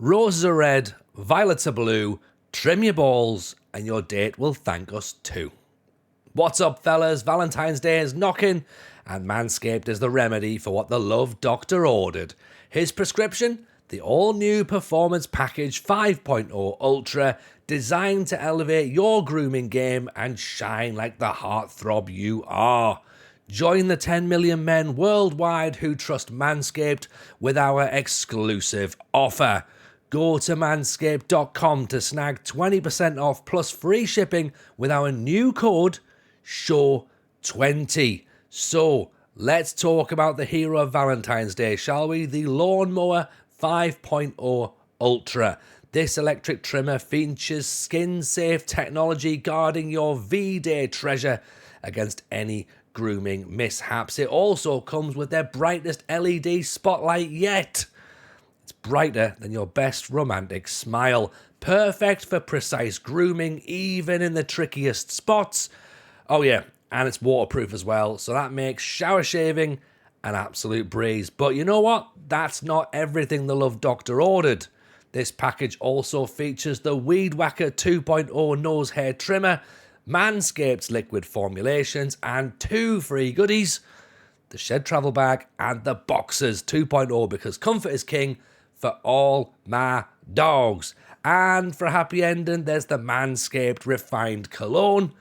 Roses are red, violets are blue, trim your balls, and your date will thank us too. What's up, fellas? Valentine's Day is knocking, and Manscaped is the remedy for what the love doctor ordered. His prescription? The all-new Performance Package 5.0 Ultra, designed to elevate your grooming game and shine like the heartthrob you are. Join the 10 million men worldwide who trust Manscaped with our exclusive offer. Go to manscaped.com to snag 20% off plus free shipping with our new code SHOW20. So, let's talk about the hero of Valentine's Day, shall we? The Lawnmower 5.0 Ultra. This electric trimmer features skin-safe technology guarding your V-Day treasure against any grooming mishaps. It also comes with their brightest LED spotlight yet. It's brighter than your best romantic smile. Perfect for precise grooming, even in the trickiest spots. Oh yeah, and it's waterproof as well, so that makes shower shaving an absolute breeze. But you know what? That's not everything the Love Doctor ordered. This package also features the Weed Whacker 2.0 nose hair trimmer, Manscaped's liquid formulations, and 2 free goodies: the Shed Travel Bag and the Boxers 2.0, because comfort is king for all my dogs. And for a happy ending, there's the Manscaped Refined Cologne.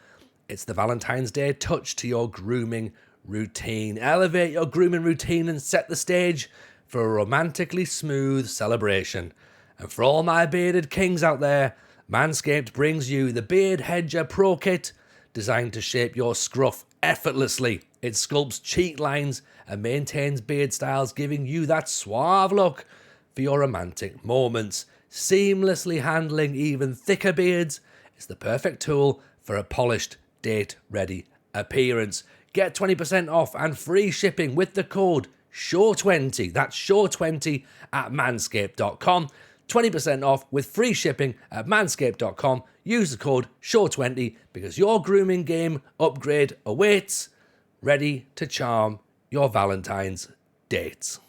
It's the Valentine's Day touch to your grooming routine. Elevate your grooming routine and set the stage for a romantically smooth celebration. And for all my bearded kings out there, Manscaped brings you the Beard Hedger Pro Kit, designed to shape your scruff effortlessly. It sculpts cheek lines and maintains beard styles, giving you that suave look for your romantic moments. Seamlessly handling even thicker beards, it's the perfect tool for a polished, date-ready appearance. Get 20% off and free shipping with the code SHOW20. That's SHOW20 at manscaped.com. 20% off with free shipping at manscaped.com. Use the code SHOW20 because your grooming game upgrade awaits, ready to charm your Valentine's dates.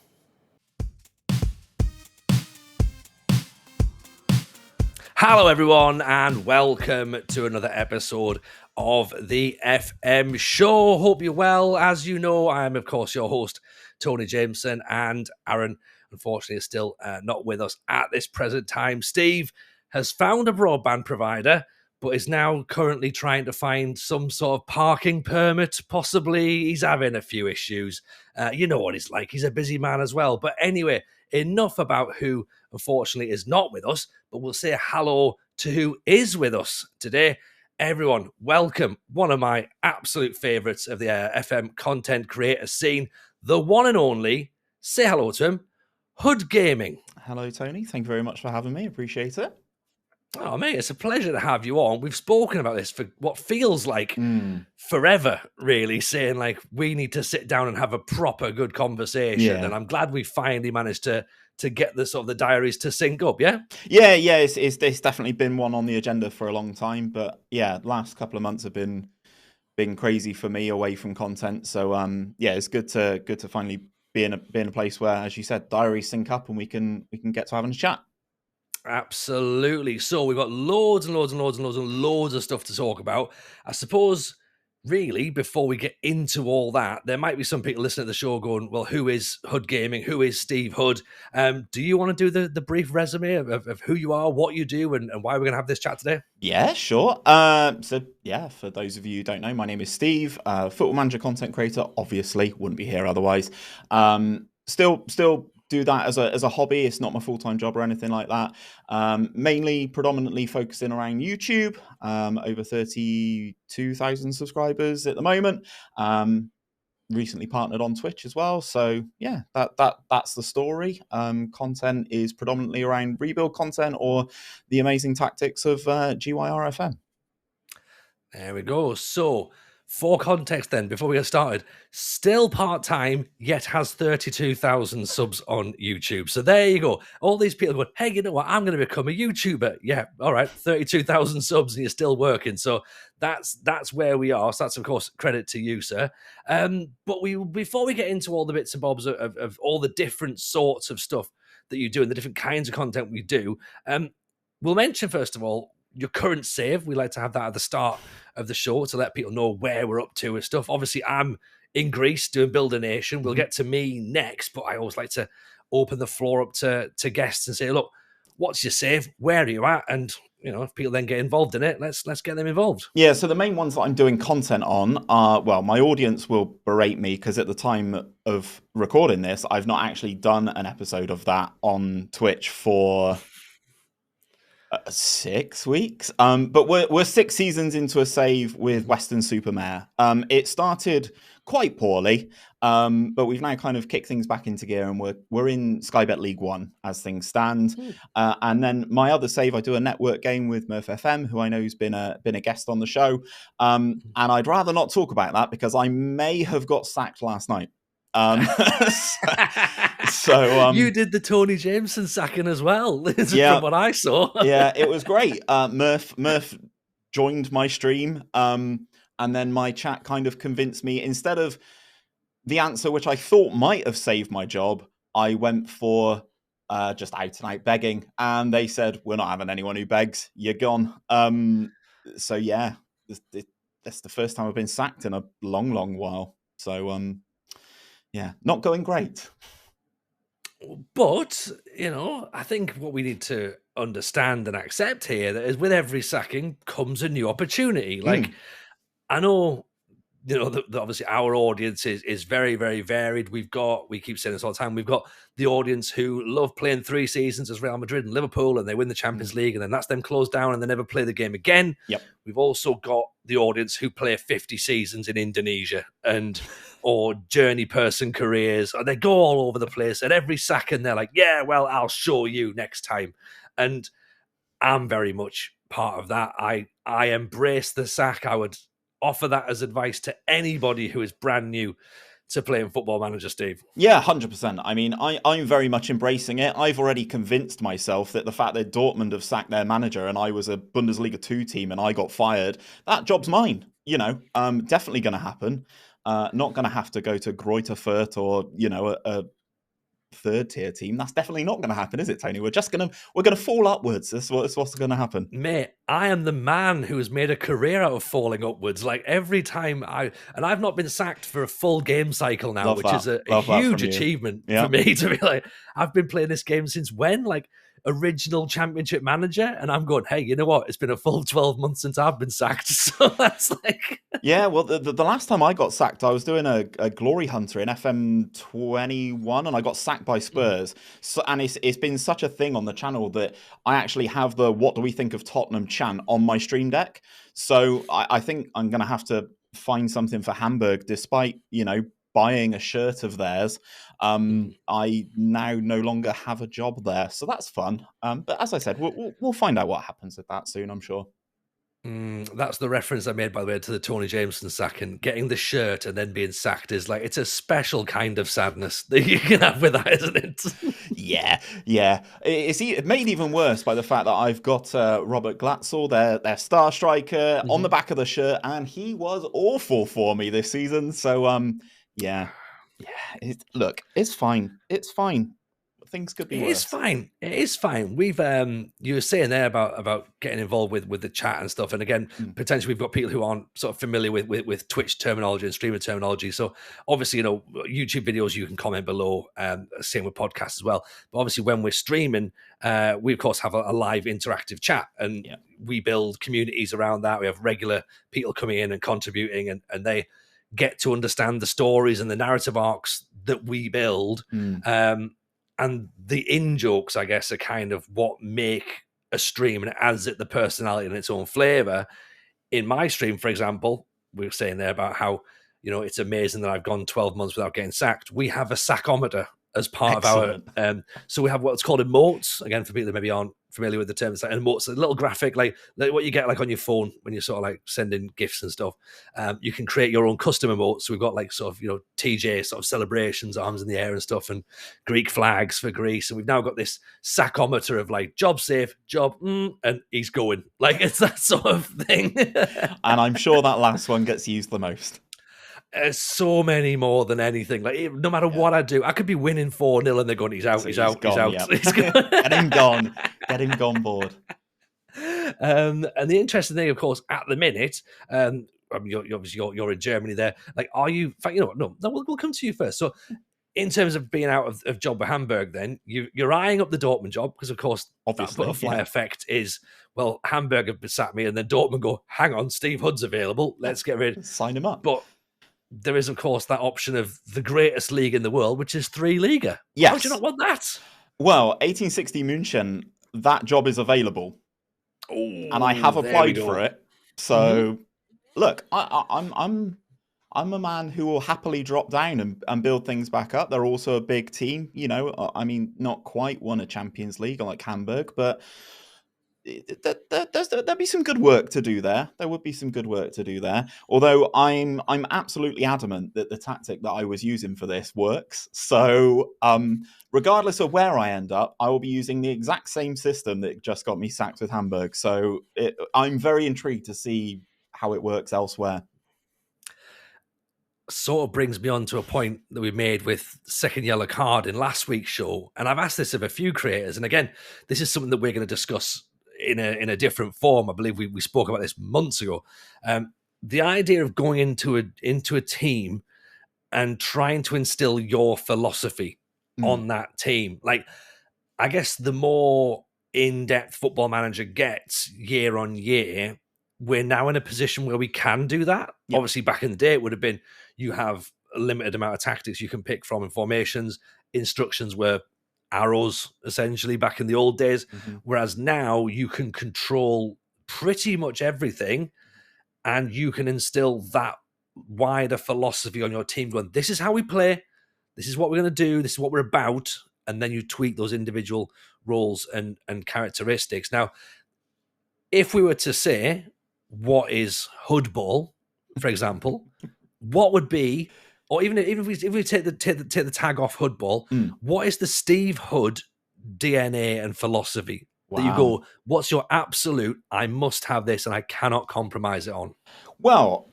Hello everyone, and welcome to another episode of the FM show. Hope you're well. As you know, I am of course your host, Tony Jameson, and Aaron, unfortunately, is still not with us at this present time. Steve has found a broadband provider, but is now currently trying to find some sort of parking permit, possibly. He's having a few issues. You know what he's like. He's a busy man as well. But anyway, enough about who, unfortunately, is not with us, but we'll say hello to who is with us today. Everyone, welcome one of my absolute favourites of the FM content creator scene, the one and only, say hello to him, Hood Gaming. Hello, Tony. Thank you very much for having me. Appreciate it. Oh, mate, it's a pleasure to have you on. We've spoken about this for what feels like forever, really, saying like we need to sit down and have a proper good conversation. Yeah. And I'm glad we finally managed to get the sort of the diaries to sync up, yeah? Yeah. It's definitely been one on the agenda for a long time, but yeah, last couple of months have been crazy for me away from content. So yeah, it's good to finally be in a place where, as you said, diaries sync up and we can get to having a chat. Absolutely. So we've got loads of stuff to talk about. I suppose, really, before we get into all that, there might be some people listening to the show going, well, who is Hood Gaming? Who is Steve Hood? Do you want to do the brief resume of who you are, what you do, and why we're going to have this chat today? Yeah, sure. So yeah, for those of you who don't know, my name is Steve, football manager, content creator. Obviously, wouldn't be here otherwise. Still do that as a hobby. It's not my full-time job or anything like that. Predominantly focusing around YouTube. Over 32,000 subscribers at the moment. Recently partnered on Twitch as well. So yeah, that's the story. Content is predominantly around rebuild content or the amazing tactics of GYRFM. There we go. So, for context then, before we get started, still part-time, yet has 32,000 subs on YouTube. So there you go. All these people going, hey, you know what? I'm going to become a YouTuber. Yeah, all right, 32,000 subs and you're still working. So that's where we are. So that's, of course, credit to you, sir. But before we get into all the bits and bobs of all the different sorts of stuff that you do and the different kinds of content we do. We'll mention, first of all, your current save. We like to have that at the start of the show to let people know where we're up to with stuff. Obviously, I'm in Greece doing Build a Nation. We'll get to me next, but I always like to open the floor up to guests and say, look, what's your save? Where are you at? And, you know, if people then get involved in it, let's get them involved. Yeah, so the main ones that I'm doing content on are, well, my audience will berate me because at the time of recording this, I've not actually done an episode of that on Twitch for 6 weeks. But we're 6 seasons into a save with Western Supermare. It started quite poorly, but we've now kind of kicked things back into gear, and we're in Skybet League One as things stand. And then my other save, I do a network game with Murph FM, who I know has been a guest on the show. And I'd rather not talk about that because I may have got sacked last night. So you did the Tony Jameson sacking as well, yeah, from what I saw. Yeah, it was great. Murph joined my stream, and then my chat kind of convinced me, instead of the answer which I thought might have saved my job, I went for just out and out begging, and they said, we're not having anyone who begs, you're gone. So yeah, that's the first time I've been sacked in a long while. So yeah, not going great. But, you know, I think what we need to understand and accept here that is with every sacking comes a new opportunity. Like, I know, you know, that obviously our audience is very, very varied. We keep saying this all the time, we've got the audience who love playing 3 seasons as Real Madrid and Liverpool, and they win the Champions League, and then that's them closed down and they never play the game again. Yep. We've also got the audience who play 50 seasons in Indonesia or journey person careers, and they go all over the place. And every second they're like, yeah, well, I'll show you next time. And I'm very much part of that. I embrace the sack. I would offer that as advice to anybody who is brand new to playing Football Manager, Steve. Yeah, 100%. I mean, I'm very much embracing it. I've already convinced myself that the fact that Dortmund have sacked their manager and I was a Bundesliga 2 team and I got fired, that job's mine. You know, definitely going to happen. Not going to have to go to Greuther Fürth or, you know, a 3rd tier team. That's definitely not going to happen, is it, Tony? We're going to fall upwards. That's what's going to happen. Mate, I am the man who has made a career out of falling upwards. Like every time I've not been sacked for a full game cycle now, which is a huge achievement for me to be like, I've been playing this game since when? Like original Championship Manager, and I'm going, hey, you know what? It's been a full 12 months since I've been sacked. So that's like... Yeah, well, the last time I got sacked, I was doing a Glory Hunter in FM21, and I got sacked by Spurs. So, and it's been such a thing on the channel that I actually have the "What do we think of Tottenham" chant on my stream deck. So I think I'm going to have to find something for Hamburg, despite, you know, buying a shirt of theirs. I now no longer have a job there, so that's fun. But as I said, we'll find out what happens with that soon, I'm sure. That's the reference I made, by the way, to the Tony Jameson sacking. Getting the shirt and then being sacked is like, it's a special kind of sadness that you can have with that, isn't it? Yeah. It's made even worse by the fact that I've got Robert Glatzel, their star striker, on the back of the shirt, and he was awful for me this season. So, yeah. Look, it's fine. It's fine. Things could be worse. It is fine. We've you were saying there about getting involved with the chat and stuff, and again, potentially we've got people who aren't sort of familiar with Twitch terminology and streamer terminology. So obviously, you know, YouTube videos you can comment below. Same with podcasts as well. But obviously, when we're streaming, we of course have a live interactive chat, and we build communities around that. We have regular people coming in and contributing, and they get to understand the stories and the narrative arcs that we build. And the in-jokes, I guess, are kind of what make a stream, and it adds it the personality and its own flavour. In my stream, for example, we were saying there about how, you know, it's amazing that I've gone 12 months without getting sacked. We have a sackometer as part Excellent. of our... so we have what's called emotes. Again, for people that maybe aren't familiar with the term, it's like emotes, a little graphic, like what you get like on your phone when you're sort of like sending gifts and stuff. You can create your own custom emotes. So we've got like sort of, you know, TJ sort of celebrations, arms in the air and stuff, and Greek flags for Greece. And we've now got this sackometer of like job safe, job, and he's going. Like, it's that sort of thing. And I'm sure that last one gets used the most. So many more than anything. Like, no matter what I do, I could be winning 4-0 and they're going, he's out, So he's out, he's gone, out. yeah. He's gone. Get him gone. Get him gone board. And the interesting thing, of course, at the minute, I mean, you're in Germany there. Like, are you? In fact, you know what? No, we'll come to you first. So, in terms of being out of job with Hamburg, then you're eyeing up the Dortmund job because, of course, Obviously, that butterfly effect is, well, Hamburg have besat me, and then Dortmund go, hang on, Steve Hood's available. Let's get rid. Sign him up. But there is, of course, that option of the greatest league in the world, which is 3 Liga. Yes. How do you not want that? Well, 1860 München, that job is available. Ooh, and I have applied for it. So, look, I'm a man who will happily drop down and build things back up. They're also a big team, you know. I mean, not quite won a Champions League like Hamburg, but there'd be some good work to do there. There would be some good work to do there. Although I'm absolutely adamant that the tactic that I was using for this works. So regardless of where I end up, I will be using the exact same system that just got me sacked with Hamburg. So I'm very intrigued to see how it works elsewhere. Sort of brings me on to a point that we made with second yellow card in last week's show. And I've asked this of a few creators. And again, this is something that we're going to discuss in a different form. I believe we spoke about this months ago. The idea of going into a team and trying to instill your philosophy on that team. Like, I guess the more in-depth Football Manager gets year on year, we're now in a position where we can do that. Yep. Obviously, back in the day, it would have been you have a limited amount of tactics you can pick from in formations. Instructions were arrows, essentially, back in the old days. Whereas now you can control pretty much everything and you can instill that wider philosophy on your team going, this is how we play, this is what we're going to do, this is what we're about. And then you tweak those individual roles and characteristics. Now, if we were to say, what is Hoodball, for example, what would be, or even if we take the tag off Hoodball, what is the Steve Hood DNA and philosophy that you go, what's your absolute, I must have this and I cannot compromise it on? Well,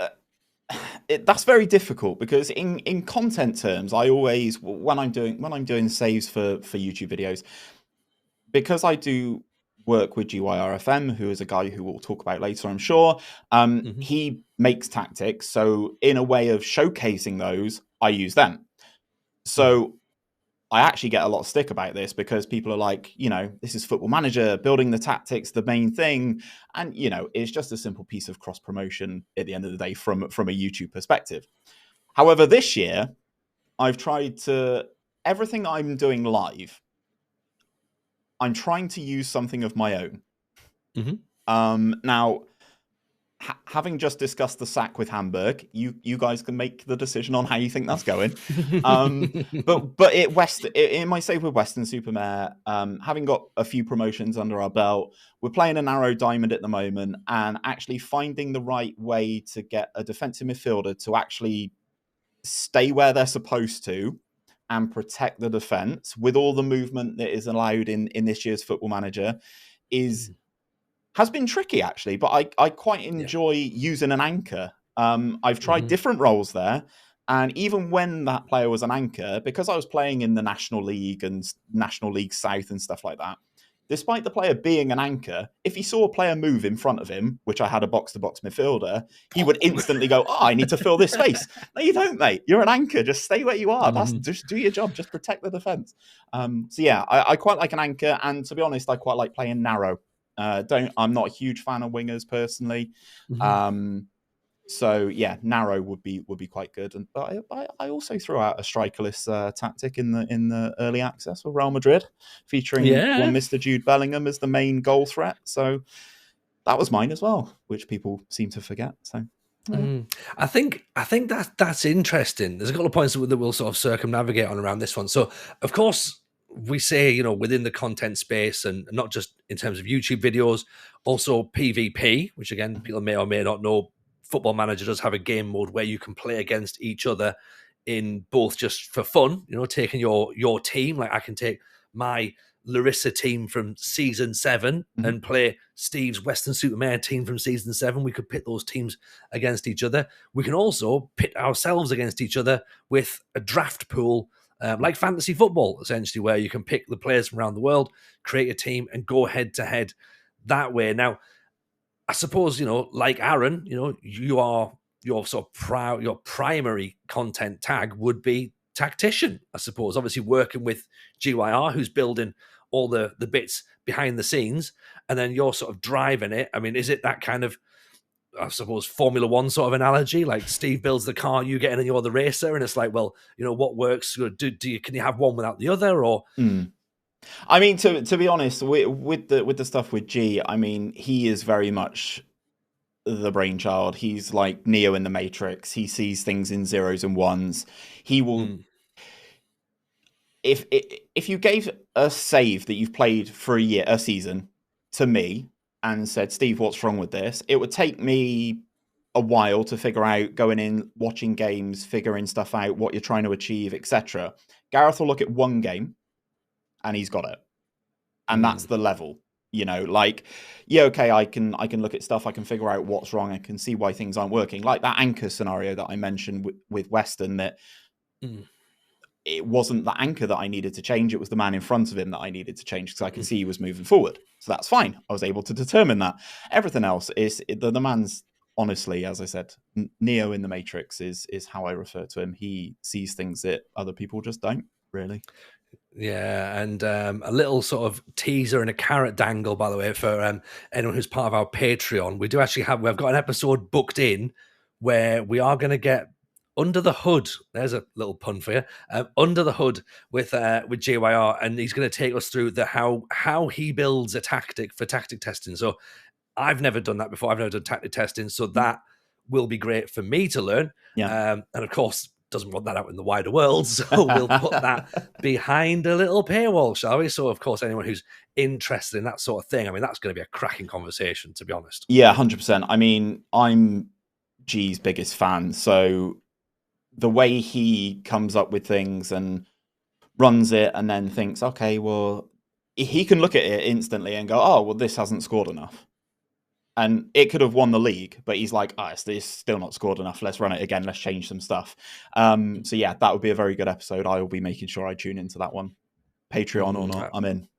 that's very difficult because in content terms, I always, when I'm doing saves for YouTube videos, because I do work with GYRFM, who is a guy who we'll talk about later, I'm sure. He makes tactics. So in a way of showcasing those, I use them. So I actually get a lot of stick about this because people are like, you know, this is Football Manager, building the tactics, the main thing. And, you know, it's just a simple piece of cross promotion at the end of the day from a YouTube perspective. However, this year, I've tried to, everything I'm doing live, I'm trying to use something of my own. Now, having just discussed the sack with Hamburg, you guys can make the decision on how you think that's going. But in my save with Western-super-Mare, having got a few promotions under our belt, we're playing a narrow diamond at the moment, and actually finding the right way to get a defensive midfielder to actually stay where they're supposed to and protect the defense with all the movement that is allowed in this year's Football Manager has been tricky, actually, but I quite enjoy using an anchor. I've tried different roles there, and even when that player was an anchor, because I was playing in the National League and National League South and stuff like that, despite the player being an anchor, if he saw a player move in front of him, which I had a box-to-box midfielder, he would instantly go, I need to fill this space. No, you don't, mate. You're an anchor. Just stay where you are. Just do your job. Just protect the defense. So yeah, I quite like an anchor, and to be honest, I quite like playing narrow. I'm not a huge fan of wingers personally. So yeah, narrow would be quite good. And but I also threw out a strikerless tactic in the early access for Real Madrid, featuring one Mr. Jude Bellingham as the main goal threat. So that was mine as well, which people seem to forget. So I think that's interesting. There's a couple of points that we'll sort of circumnavigate on around this one. So of course, we say, you know, within the content space, and not just in terms of YouTube videos, also PvP, which again, people may or may not know, Football Manager does have a game mode where you can play against each other in both just for fun, you know, taking your team. Like I can take my Larissa team from season 7 and play Steve's Western-super-Mare team from season 7. We could pit those teams against each other. We can also pit ourselves against each other with a draft pool, like fantasy football, essentially, where you can pick the players from around the world, create a team, and go head-to-head that way. Now, I suppose, like Aaron, your sort of your primary content tag would be tactician, I suppose. Obviously working with GYR, who's building all the bits behind the scenes, and then you're sort of driving it. I mean, is it that kind of, I suppose, Formula One sort of analogy? Like Steve builds the car, you get in and you're the racer, and it's like, well, what works? Can you have one without the other, or? I mean, to be honest, with the stuff with G, I mean, he is very much the brainchild. He's like Neo in the Matrix. He sees things in zeros and ones. He will. If you gave a save that you've played for a season to me and said, Steve, what's wrong with this? It would take me a while to figure out, going in, watching games, figuring stuff out, what you're trying to achieve, etc. Gareth will look at one game and he's got it. And that's the level, like, yeah, okay, I can look at stuff, I can figure out what's wrong, I can see why things aren't working. Like that anchor scenario that I mentioned with Weston, that it wasn't the anchor that I needed to change, it was the man in front of him that I needed to change, because I could see he was moving forward. So that's fine. I was able to determine that. Everything else is, the man's, honestly, as I said, Neo in the Matrix is how I refer to him. He sees things that other people just don't, really. Yeah, and a little sort of teaser and a carrot dangle, by the way, for anyone who's part of our Patreon. We do actually we've got an episode booked in where we are going to get under the hood. There's a little pun for you. Under the hood with JYR, and he's going to take us through how he builds a tactic for tactic testing. So I've never done that before. I've never done tactic testing, so that will be great for me to learn. Yeah. And of course, doesn't want that out in the wider world, so we'll put that behind a little paywall, shall we? So, of course, anyone who's interested in that sort of thing, I mean, that's going to be a cracking conversation, to be honest. Yeah, 100%. I mean, I'm G's biggest fan, so the way he comes up with things and runs it and then thinks, okay, well, he can look at it instantly and go, oh, well, this hasn't scored enough. And it could have won the league, but he's like, it's still not scored enough. Let's run it again. Let's change some stuff. So yeah, that would be a very good episode. I will be making sure I tune into that one. Patreon or not, I'm in.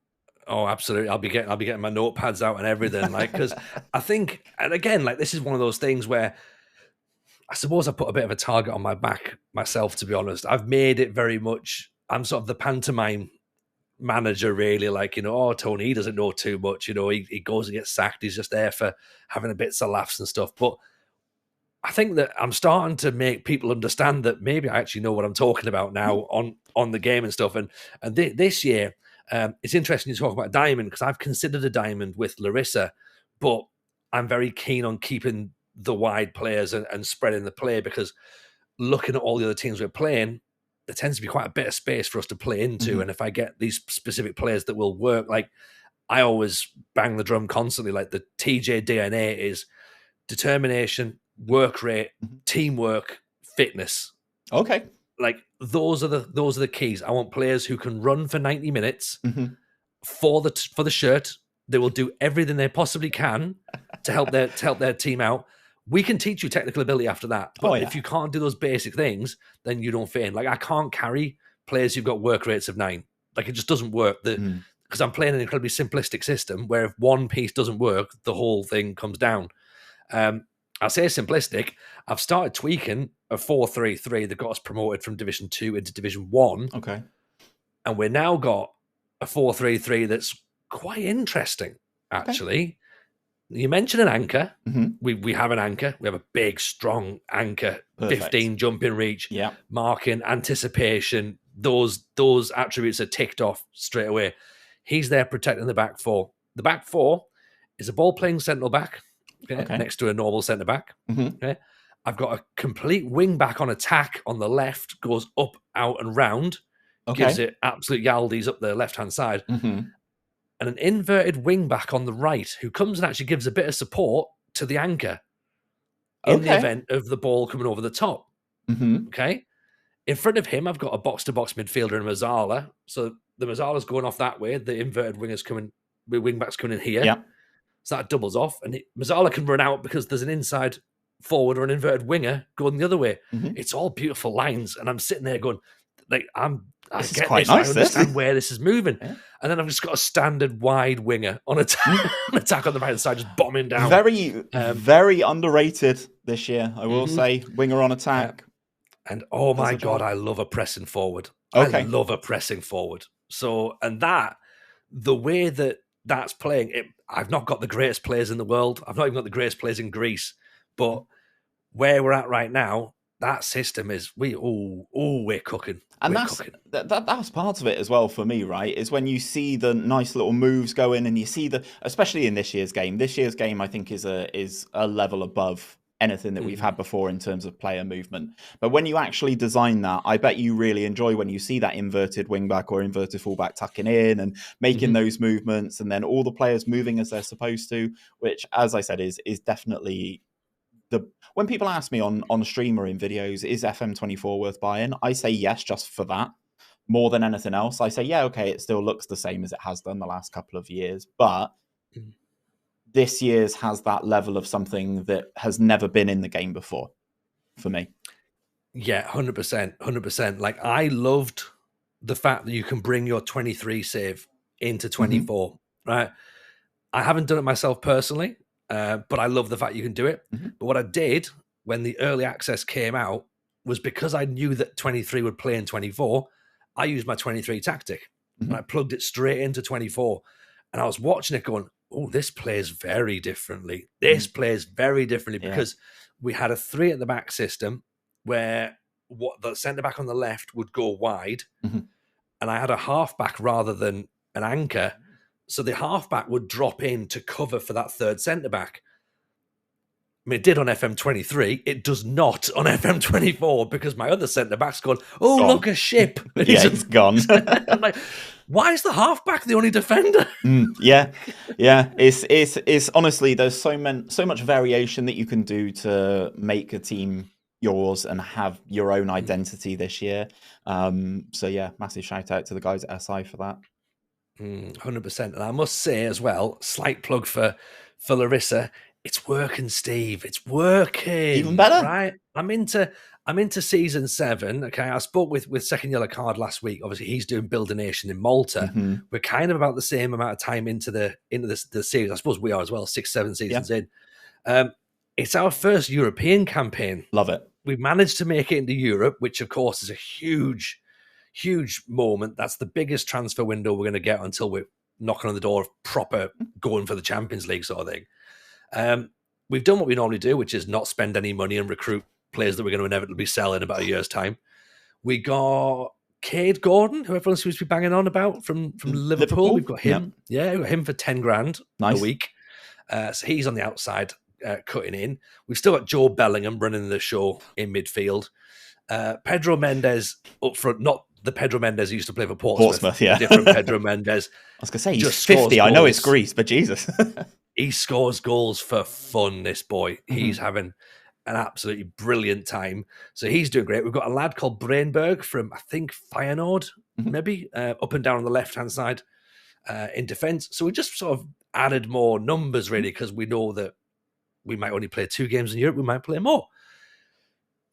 Oh, absolutely. I'll be getting my notepads out and everything. Like, because I think, and again, like, this is one of those things where I suppose I put a bit of a target on my back myself, to be honest. I've made it very much, I'm sort of the pantomime manager, really, like, Tony, he doesn't know too much, he goes and gets sacked, he's just there for having a bits of laughs and stuff. But I think that I'm starting to make people understand that maybe I actually know what I'm talking about now on the game and stuff. And this year, it's interesting you talk about diamond, because I've considered a diamond with Larissa, but I'm very keen on keeping the wide players and spreading the play, because looking at all the other teams we're playing, there tends to be quite a bit of space for us to play into. And if I get these specific players that will work, like, I always bang the drum constantly, like the TJ DNA is determination, work rate, teamwork, fitness. Okay. Like, those are the keys. I want players who can run for 90 minutes for the shirt. They will do everything they possibly can to help their team out. We can teach you technical ability after that. But if you can't do those basic things, then you don't fit in. Like, I can't carry players who've got work rates of 9. Like, it just doesn't work. Because I'm playing an incredibly simplistic system where if one piece doesn't work, the whole thing comes down. I say simplistic. I've started tweaking a 4-3-3 that got us promoted from Division 2 into Division 1. Okay. And we're now got a 4-3-3 that's quite interesting, actually. Okay. You mentioned an anchor. We have an anchor. We have a big, strong anchor. Perfect. 15 jumping reach, marking, anticipation. Those attributes are ticked off straight away. He's there protecting the back four. The back four is a ball-playing central back, next to a normal centre back. Okay. I've got a complete wing back on attack on the left, goes up, out, and round. Gives it absolute yaldies up the left-hand side. And an inverted wing back on the right who comes and actually gives a bit of support to the anchor in the event of the ball coming over the top. Okay. In front of him, I've got a box-to-box midfielder in Mazzala. So the Mazzala's going off that way. The inverted wingers coming, the wing-backs coming in here. Yeah. So that doubles off. And Mazzala can run out because there's an inside forward or an inverted winger going the other way. Mm-hmm. It's all beautiful lines. And I'm sitting there going, like, I get quite this. Nice, I understand where this is moving. Yeah. And then I've just got a standard wide winger on attack on the right side, just bombing down. Very underrated this year, I will say. Winger on attack. And oh my God, I love a pressing forward. Okay. I love a pressing forward. So, and the way that's playing, I've not got the greatest players in the world. I've not even got the greatest players in Greece. But where we're at right now, that system is, we're cooking. And that's part of it as well for me, right? Is when you see the nice little moves go in and you see especially in this year's game. This year's game, I think, is a level above anything that we've had before in terms of player movement. But when you actually design that, I bet you really enjoy when you see that inverted wingback or inverted fullback tucking in and making those movements, and then all the players moving as they're supposed to, which, as I said, is definitely when people ask me on stream or in videos, is FM24 worth buying? I say yes, just for that. More than anything else, I say, yeah, okay, it still looks the same as it has done the last couple of years, but this year's has that level of something that has never been in the game before for me. Yeah, 100%. Like, I loved the fact that you can bring your 23 save into 24, right? I haven't done it myself personally, but I love the fact you can do it. But what I did when the early access came out was, because I knew that 23 would play in 24, I used my 23 tactic and I plugged it straight into 24. And I was watching it going, oh, this plays very differently. This plays very differently because we had a 3 at the back system where the centre back on the left would go wide, and I had a halfback rather than an anchor. So the halfback would drop in to cover for that third centre back. I mean, it did on FM23. It does not on FM24 because my other centre back's gone, look, a ship. And it's gone. I'm like, why is the halfback the only defender? Yeah. It's honestly, there's so much variation that you can do to make a team yours and have your own identity this year. So yeah, massive shout out to the guys at SI for that. 100%. And I must say as well, slight plug for Larissa. It's working, Steve. It's working. Even better, right? I'm into season 7. Okay, I spoke with Second Yellow Card last week. Obviously, he's doing Build a Nation in Malta. We're kind of about the same amount of time into the series. I suppose we are as well. 6-7 seasons in. It's our first European campaign. Love it. We've managed to make it into Europe, which of course is a huge moment. That's the biggest transfer window we're going to get until we're knocking on the door of proper going for the Champions League sort of thing. We've done what we normally do, which is not spend any money and recruit players that we're going to inevitably sell in about a year's time. We got Cade Gordon, who everyone seems to be banging on about from Liverpool. We've got him. Yeah, we got him for 10 grand a week. So he's on the outside cutting in. We've still got Joe Bellingham running the show in midfield. Pedro Mendes up front, not the Pedro Mendes who used to play for Portsmouth. Different Pedro Mendes. I was going to say, he's 50. I know it's Greece, but Jesus. He scores goals for fun, this boy. He's having an absolutely brilliant time. So he's doing great. We've got a lad called Brainberg from, I think, Feyenoord, maybe, up and down on the left-hand side in defence. So we just sort of added more numbers, really, because we know that we might only play 2 games in Europe. We might play more.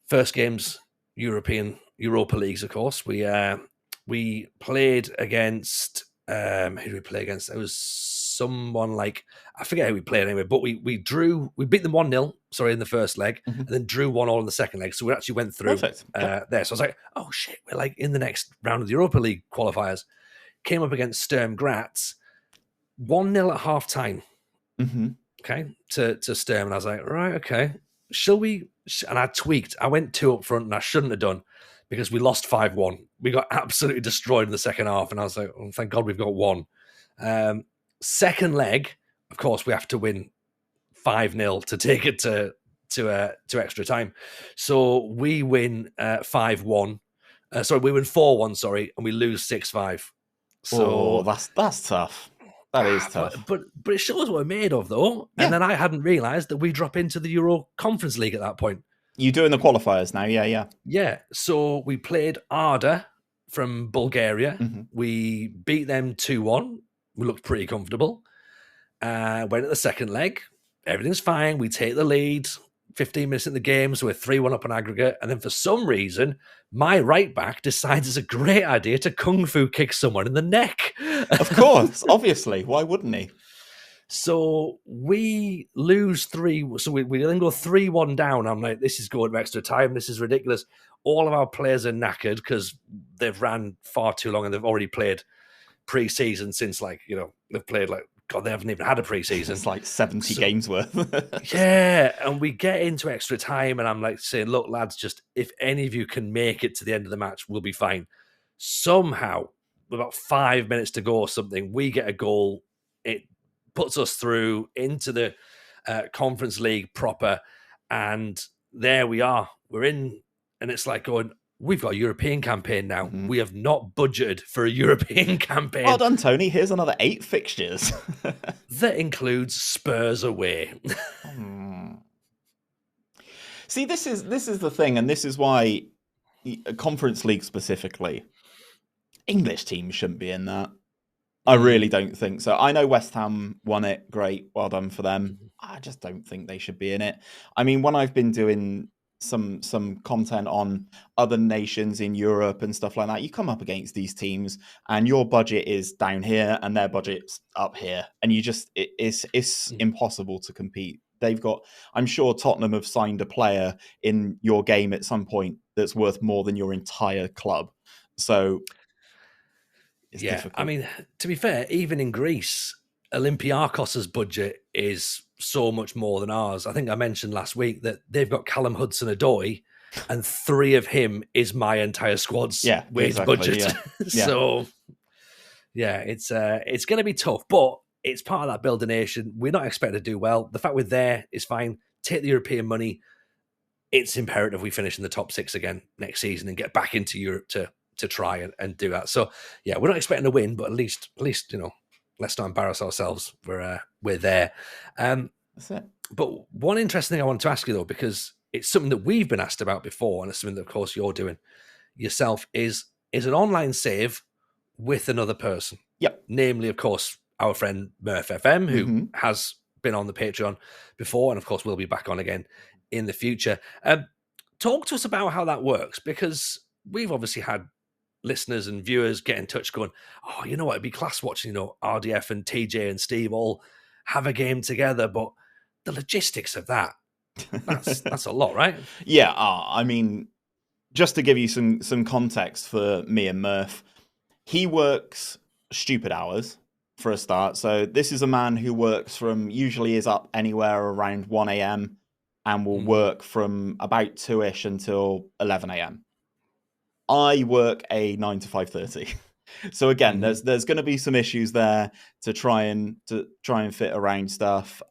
First games, Europa Leagues, of course. We played against, who did we play against? It was someone like, I forget who we played anyway, but we beat them 1-0, in the first leg, and then drew 1-1 in the second leg. So we actually went through there. So I was like, oh shit, we're like in the next round of the Europa League qualifiers. Came up against Sturm Graz, 1-0 at half time. Okay, to Sturm. And I was like, right, okay. Shall we? And I tweaked. I went 2 up front and I shouldn't have done because we lost 5-1. We got absolutely destroyed in the second half. And I was like, oh, thank God we've got 1. Second leg, of course, we have to win 5-0 to take it to extra time. So we win 5-1. We win 4-1, and we lose 6-5. So that's tough. That is tough. But it shows what we're made of, though. And then I hadn't realised that we drop into the Euro Conference League at that point. You doing the qualifiers now? Yeah. Yeah. So we played Arda from Bulgaria. Mm-hmm. We beat them 2-1. We looked pretty comfortable. Went at the second leg. Everything's fine. We take the lead. 15 minutes in the game, so we're 3-1 up on aggregate. And then for some reason, my right back decides it's a great idea to kung fu kick someone in the neck. Of course, obviously. Why wouldn't he? So we lose 3. So we then go 3-1 down. I'm like, this is going to extra time. This is ridiculous. All of our players are knackered because they've ran far too long and they've already played pre-season since, like, you know, they've played like, God, they haven't even had a pre-season. It's like 70 games worth. Yeah, and we get into extra time, and I'm like saying, look, lads, just if any of you can make it to the end of the match, we'll be fine. Somehow, with about 5 minutes to go or something, we get a goal. It puts us through into the Conference League proper, and there we are. We're in, and it's like going, we've got a European campaign now. Mm-hmm. We have not budgeted for a European campaign. Well done, Tony. Here's another 8 fixtures. That includes Spurs away. See, this is the thing, and this is why Conference League specifically, English teams shouldn't be in that. I really don't think so. I know West Ham won it. Great. Well done for them. I just don't think they should be in it. I mean, when I've been doing some content on other nations in Europe and stuff like that, you come up against these teams and your budget is down here and their budget's up here, and you just it's impossible to compete. They've got, I'm sure Tottenham have signed a player in your game at some point that's worth more than your entire club. So it's difficult. I mean, to be fair, even in Greece, Olympiakos' budget is so much more than ours. I think I mentioned last week that they've got Callum Hudson-Odoi, and 3 of him is my entire squad's wage budget. Yeah. So, it's going to be tough, but it's part of that build a nation. We're not expected to do well. The fact we're there is fine. Take the European money. It's imperative we finish in the top 6 again next season and get back into Europe to try and do that. So, we're not expecting to win, but at least you know, let's not embarrass ourselves. We're there. That's it. But one interesting thing I wanted to ask you, though, because it's something that we've been asked about before, and it's something that, of course, you're doing yourself, is an online save with another person. Yep. Namely, of course, our friend Murph FM, who has been on the Patreon before, and of course will be back on again in the future. Talk to us about how that works, because we've obviously had listeners and viewers get in touch going, oh, you know what, it'd be class watching, you know, RDF and TJ and Steve all have a game together, but the logistics of that's a lot, right? Yeah, I mean, just to give you some context for me and Murph, he works stupid hours for a start. So this is a man who works usually is up anywhere around 1 a.m. and will work from about 2ish until 11 a.m. I work a 9 to 5:30. So again, there's going to be some issues there to try and fit around stuff.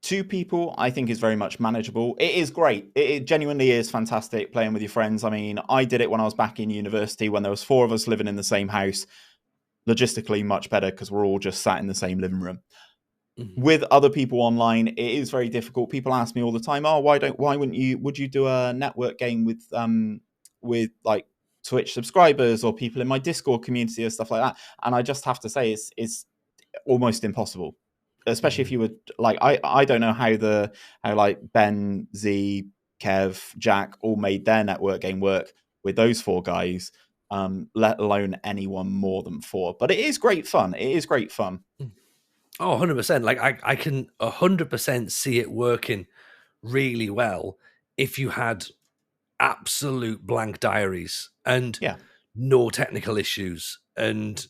2 people, I think, is very much manageable. It is great. It genuinely is fantastic playing with your friends. I mean, I did it when I was back in university when there was 4 of us living in the same house. Logistically, much better because we're all just sat in the same living room. With other people online, it is very difficult. People ask me all the time, "Oh, would you do a network game with like Twitch subscribers or people in my Discord community or stuff like that?" And I just have to say it's almost impossible, especially if you were like, I don't know how like Ben, Z, Kev, Jack all made their network game work with those 4 guys, let alone anyone more than 4. But it is great fun. It is great fun. Oh, 100%. Like I can 100% see it working really well if you had absolute blank diaries and no technical issues, and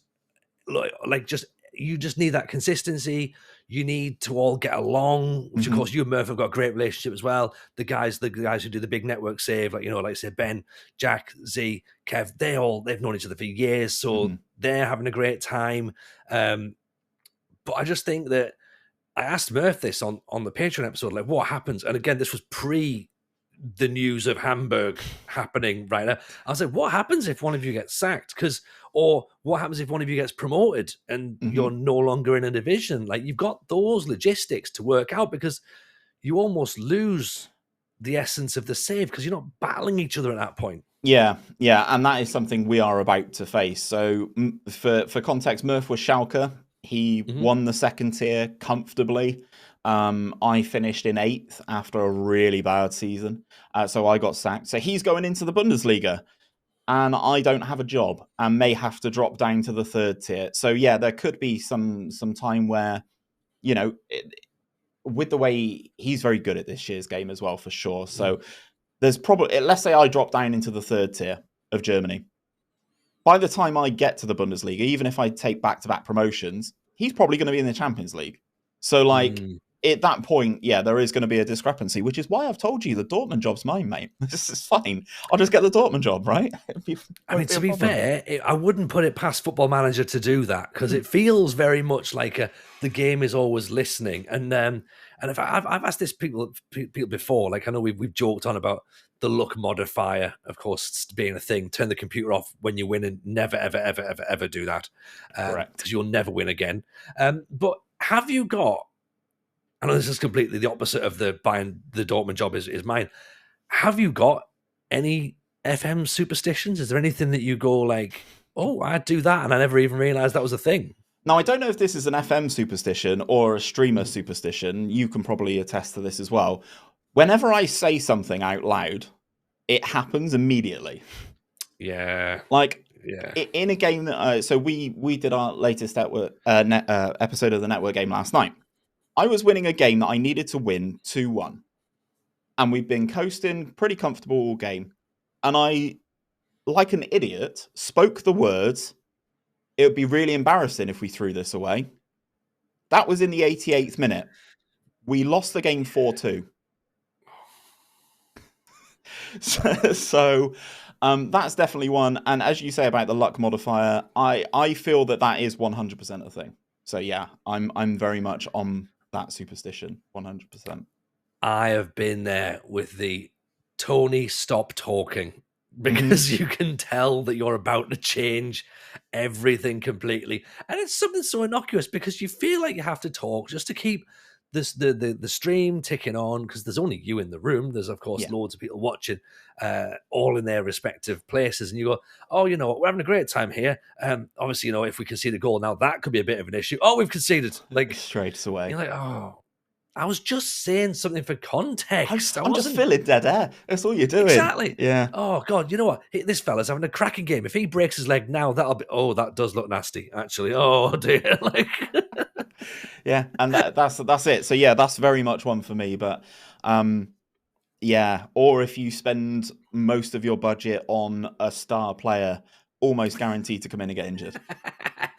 like you just need that consistency. You need to all get along, which of course you and Murph have got a great relationship as well. The guys who do the big network save, like, you know, like say Ben, Jack, Z, Kev, they've known each other for years, so they're having a great time. But I just think that I asked Murph this on the Patreon episode, like, what happens? And again, this was pre the news of Hamburg happening right now. I was like, what happens if one of you gets sacked? Or what happens if one of you gets promoted and you're no longer in a division? Like, you've got those logistics to work out, because you almost lose the essence of the save because you're not battling each other at that point. Yeah, and that is something we are about to face. So, for context, Murph was Schalke. He won the second tier comfortably. I finished in 8th after a really bad season, so I got sacked. So he's going into the Bundesliga, and I don't have a job and may have to drop down to the 3rd tier. So yeah, there could be some time where, with the way he's very good at this year's game as well, for sure. So there's probably, let's say I drop down into the 3rd tier of Germany. By the time I get to the Bundesliga, even if I take back-to-back promotions, he's probably going to be in the Champions League. So at that point, yeah, there is going to be a discrepancy, which is why I've told you the Dortmund job's mine, mate. This is fine. I'll just get the Dortmund job, right? To be fair, I wouldn't put it past Football Manager to do that because it feels very much like the game is always listening. And if I've asked this people before, like I know we've joked on about the luck modifier, of course, being a thing. Turn the computer off when you win and never, ever, ever, ever, ever do that because you'll never win again. But have you got? I know this is completely the opposite of the buying the Dortmund job is mine. Have you got any FM superstitions? Is there anything that you go like, oh, I'd do that, and I never even realised that was a thing? Now, I don't know if this is an FM superstition or a streamer superstition. You can probably attest to this as well. Whenever I say something out loud, it happens immediately. Yeah. In a game that... so we did our latest episode of the network game last night. I was winning a game that I needed to win 2-1. And we've been coasting pretty comfortable all game. And I, like an idiot, spoke the words, "It would be really embarrassing if we threw this away." That was in the 88th minute. We lost the game 4-2. So that's definitely one. And as you say about the luck modifier, I feel that is 100% a thing. So yeah, I'm very much on that superstition, 100%. I have been there with the Tony, stop talking, because you can tell that you're about to change everything completely. And it's something so innocuous because you feel like you have to talk just to keep the stream ticking on because there's only you in the room. There's, of course, loads of people watching, all in their respective places. And you go, oh, you know what? We're having a great time here. Obviously, if we concede a goal now, that could be a bit of an issue. Oh, we've conceded. Like straight away. You're like, oh, I was just saying something for context. I'm just filling dead air. That's all you're doing. Exactly. Yeah. Oh, God, you know what? This fella's having a cracking game. If he breaks his leg now, that'll be... Oh, that does look nasty, actually. Oh, dear. Yeah, and that's it. So, yeah, that's very much one for me. But, yeah, or if you spend most of your budget on a star player, almost guaranteed to come in and get injured.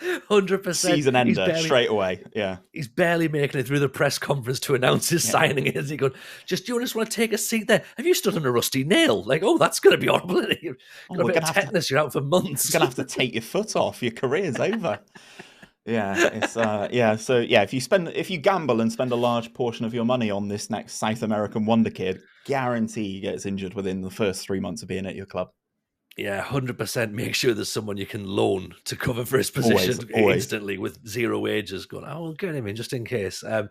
100%. Season ender, straight away. Yeah. He's barely making it through the press conference to announce his signing. Is he going, do you just want to take a seat there? Have you stood on a rusty nail? Like, oh, that's going to be horrible. You've got a bit of tetanus, you're out for months. You're going to have to take your foot off. Your career's over. Yeah, it's yeah. So yeah, if you gamble and spend a large portion of your money on this next South American wonder kid, guarantee he gets injured within the first 3 months of being at your club. Yeah, 100%. Make sure there's someone you can loan to cover for his position instantly with zero wages. Going, oh, we'll get him in just in case. That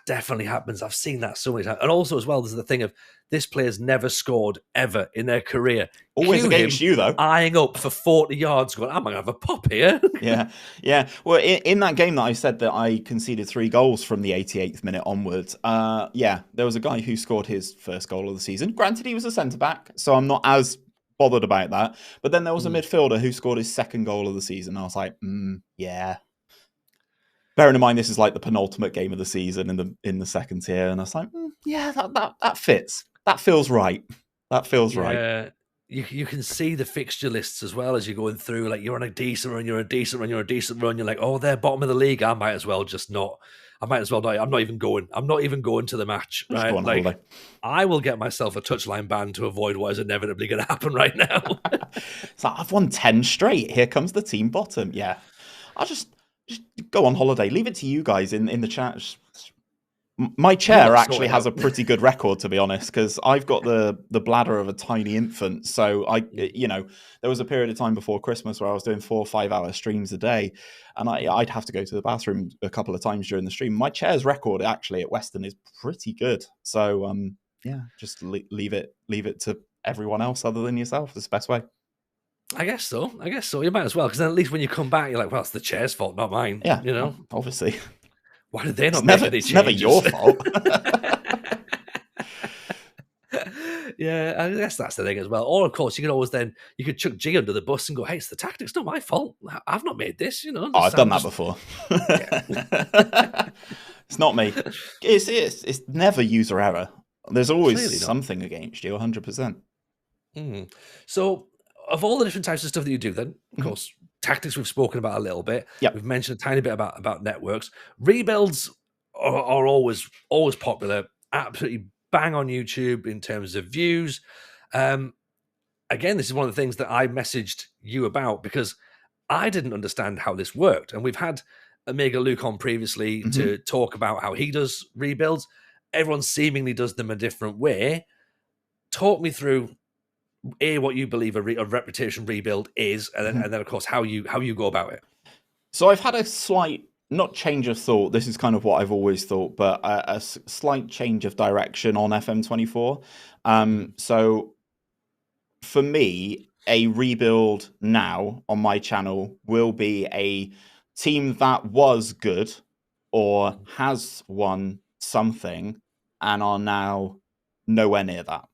definitely happens. I've seen that so many times. And also, as well, there's the thing of this player's never scored ever in their career. Always against you, though. Eyeing up for 40 yards, going, I'm going to have a pop here. Yeah. Well, in that game that I said that I conceded 3 goals from the 88th minute onwards, there was a guy who scored his first goal of the season. Granted, he was a centre-back, so I'm not as bothered about that. But then there was a midfielder who scored his second goal of the season. I was like, yeah. Bearing in mind this is like the penultimate game of the season in the second tier, and I was like, yeah, that fits. That feels right. That feels right. You can see the fixture lists as well as you're going through. Like you're on a decent run, you're a decent run, you're a decent run. You're like, oh, they're bottom of the league. I might as well not. I'm not even going. I'm not even going to the match. Right? Like, I will get myself a touchline ban to avoid what is inevitably going to happen right now. So I've won 10 straight. Here comes the team bottom. Yeah, I'll just go on holiday. Leave it to you guys in the chat. My chair actually has a pretty good record, to be honest, because I've got the bladder of a tiny infant. So there was a period of time before Christmas where I was doing 4 or 5 hour streams a day, and I'd have to go to the bathroom a couple of times during the stream. My chair's record actually at Western is pretty good. So yeah, just leave it to everyone else other than yourself. That's the best way. I guess so. You might as well, because then at least when you come back, you're like, well, it's the chair's fault, not mine. Yeah, You know, well, obviously. why did they not make any It's never changes? your fault. Yeah, I guess that's the thing as well. Or of course, you could chuck G under the bus and go, "Hey, it's the tactics, not my fault. I've not made this." You know, Oh, I've done that before. It's not me. It's never user error. There's always something against you, 100%. So, of all the different types of stuff that you do, then of course, tactics we've spoken about a little bit. Yep. We've mentioned a tiny bit about networks. Rebuilds are always popular. Absolutely bang on YouTube in terms of views. Again, this is one of the things that I messaged you about because I didn't understand how this worked. And we've had Omega Luke on previously to talk about how he does rebuilds. Everyone seemingly does them a different way. Talk me through what you believe a reputation rebuild is, and then of course how you go about it. So I've had a slight, not change of thought. This is kind of what I've always thought, but a slight change of direction on FM24. So for me, a rebuild now on my channel will be a team that was good or has won something and are now nowhere near that.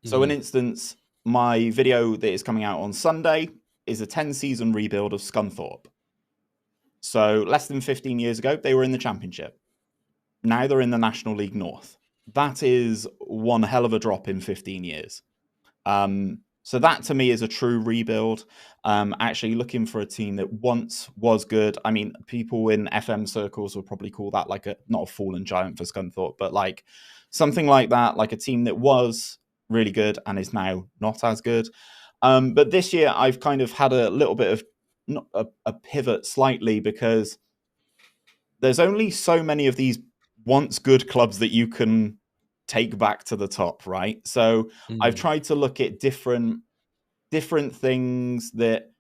So, an instance, my video that is coming out on Sunday is a 10-season rebuild of Scunthorpe. So, less than 15 years ago, they were in the Championship. Now they're in the National League North. That is one hell of a drop in 15 years. So that to me is a true rebuild. Actually looking for a team that once was good. I mean, people in FM circles will probably call that like not a fallen giant for Scunthorpe, but like something like that, like a team that was really good and is now not as good. But this year I've kind of had a little bit of a pivot slightly because there's only so many of these once good clubs that you can take back to the top, right? So I've tried to look at different things that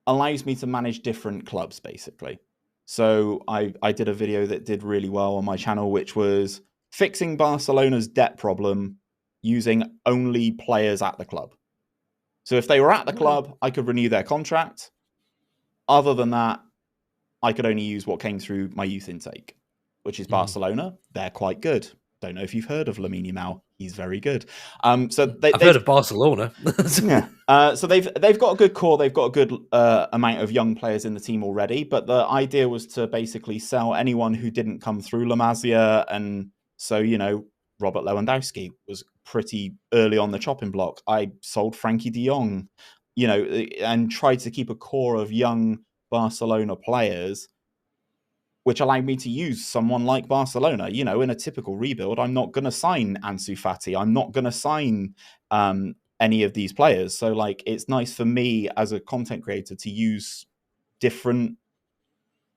allows me to manage different clubs, basically. So I did a video that did really well on my channel, which was fixing Barcelona's debt problem using only players at the club. So if they were at the club, I could renew their contract. Other than that, I could only use what came through my youth intake, which is Barcelona. They're quite good. Don't know if you've heard of Lamine Yamal. He's very good. So I've heard of Barcelona. Yeah. So they've got a good core. They've got a good amount of young players in the team already. But the idea was to basically sell anyone who didn't come through La Masia. And so, Robert Lewandowski was pretty early on the chopping block. I sold Frankie de Jong, and tried to keep a core of young Barcelona players, which allowed me to use someone like Barcelona. In a typical rebuild, I'm not going to sign Ansu Fati. I'm not going to sign any of these players. So, it's nice for me as a content creator to use different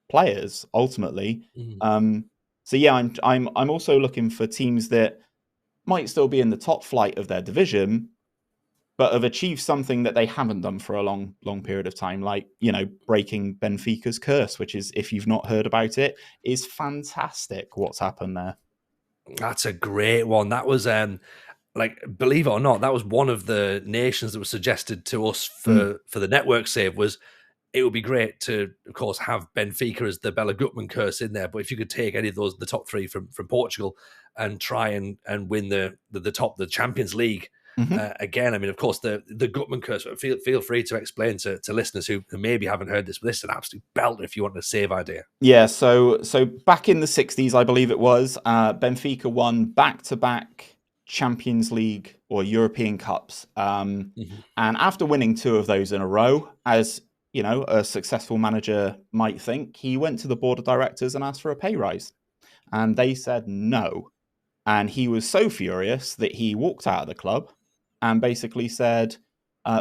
players ultimately. So yeah, I'm also looking for teams that might still be in the top flight of their division, but have achieved something that they haven't done for a long period of time, like, breaking Benfica's curse, which is, if you've not heard about it, is fantastic what's happened there. That's a great one. That was, believe it or not, that was one of the nations that was suggested to us for the network save. Was it would be great to, of course, have Benfica as the Bella Gutmann curse in there, but if you could take any of the top three from Portugal and try and win the Champions League. Again, I mean, of course, the Gutmann curse. Feel free to explain to listeners who maybe haven't heard this, but this is an absolute belter if you want a save idea. Yeah, so back in the 60s, I believe it was, Benfica won back-to-back Champions League or European Cups. And after winning two of those in a row, as a successful manager might think, he went to the board of directors and asked for a pay rise. And they said no. And he was so furious that he walked out of the club and basically said,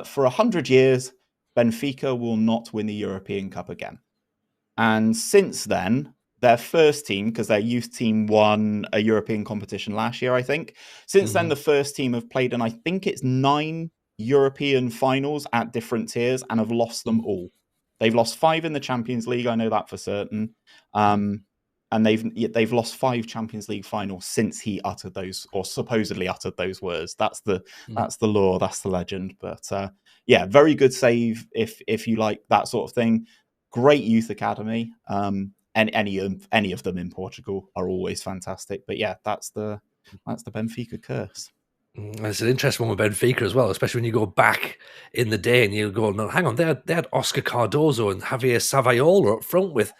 for 100 years, Benfica will not win the European Cup again. And since then, their first team, because their youth team won a European competition last year, I think. Since then, the first team have played in, I think it's 9 European finals at different tiers and have lost them all. They've lost 5 in the Champions League. I know that for certain. and they've lost 5 Champions League finals since he uttered those, or supposedly uttered those words. That's the lore, that's the legend. But yeah, very good save if you like that sort of thing. Great youth academy, and any of them in Portugal are always fantastic. But yeah, that's the Benfica curse. It's an interesting one with Benfica as well, especially when you go back in the day and you go, no, hang on, they had Oscar Cardozo and Javier Saviola up front with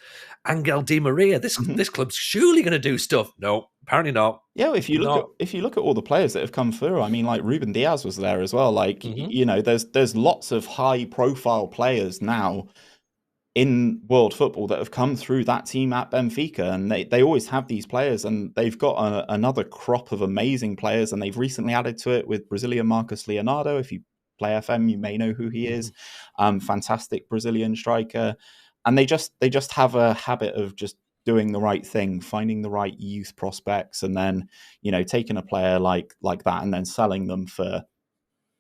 Angel Di Maria. This club's surely going to do stuff. No, apparently not. Yeah, if you look at all the players that have come through, I mean, like Ruben Diaz was there as well. Like there's lots of high profile players now in world football that have come through that team at Benfica, and they always have these players, and they've got another crop of amazing players, and they've recently added to it with Brazilian Marcos Leonardo. If you play FM, you may know who he is. Fantastic Brazilian striker, and they just have a habit of just doing the right thing, finding the right youth prospects, and then taking a player like that and then selling them for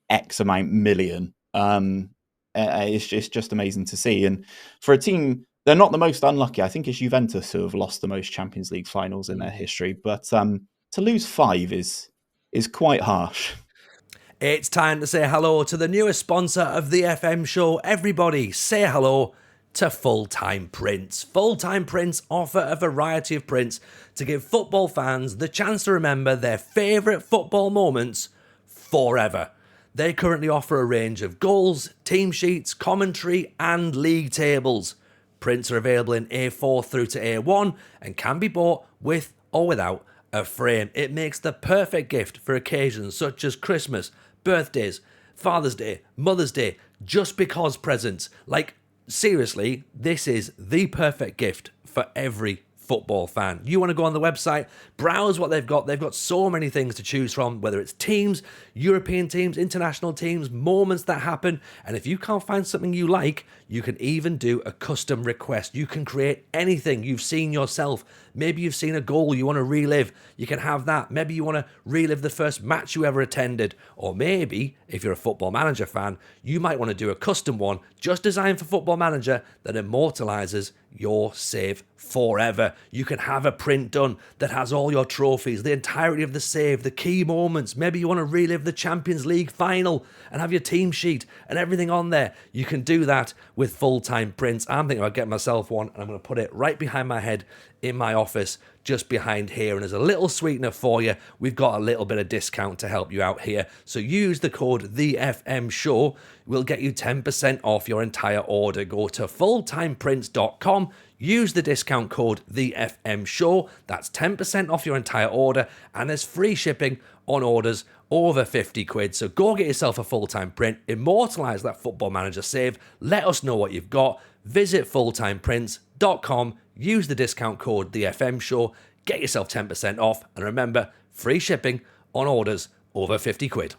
X amount million. It's just amazing to see. And for a team, they're not the most unlucky. I think it's Juventus who have lost the most Champions League finals in their history. But to lose 5 is quite harsh. It's time to say hello to the newest sponsor of the FM show. Everybody, say hello to Full Time Prints. Full Time Prints offer a variety of prints to give football fans the chance to remember their favourite football moments forever. They currently offer a range of goals, team sheets, commentary, and league tables. Prints are available in A4 through to A1 and can be bought with or without a frame. It makes the perfect gift for occasions such as Christmas, birthdays, Father's Day, Mother's Day, just because presents. Like, seriously, this is the perfect gift for every football fan. You want to go on the website, browse what they've got. They've got so many things to choose from, whether it's teams, European teams, international teams, moments that happen. And if you can't find something you like, you can even do a custom request. You can create anything you've seen yourself. Maybe you've seen a goal you want to relive. You can have that. Maybe you want to relive the first match you ever attended. Or maybe, if you're a Football Manager fan, you might want to do a custom one just designed for Football Manager that immortalizes your save forever. You can have a print done that has all your trophies, the entirety of the save, the key moments. Maybe you want to relive the Champions League final and have your team sheet and everything on there. You can do that with Full-Time Prints. I'm thinking about getting myself one, and I'm going to put it right behind my head in my office, just behind here. And as a little sweetener for you, we've got a little bit of discount to help you out here. So use the code TheFMShow. We'll get you 10% off your entire order. Go to fulltimeprints.com. Use the discount code TheFMShow. That's 10% off your entire order, and there's free shipping on orders over 50 quid. So go get yourself a Full-Time Print. Immortalize that Football Manager save. Let us know what you've got. Visit fulltimeprints.com. Use the discount code TheFMShow. Get yourself 10% off. And remember, free shipping on orders over 50 quid.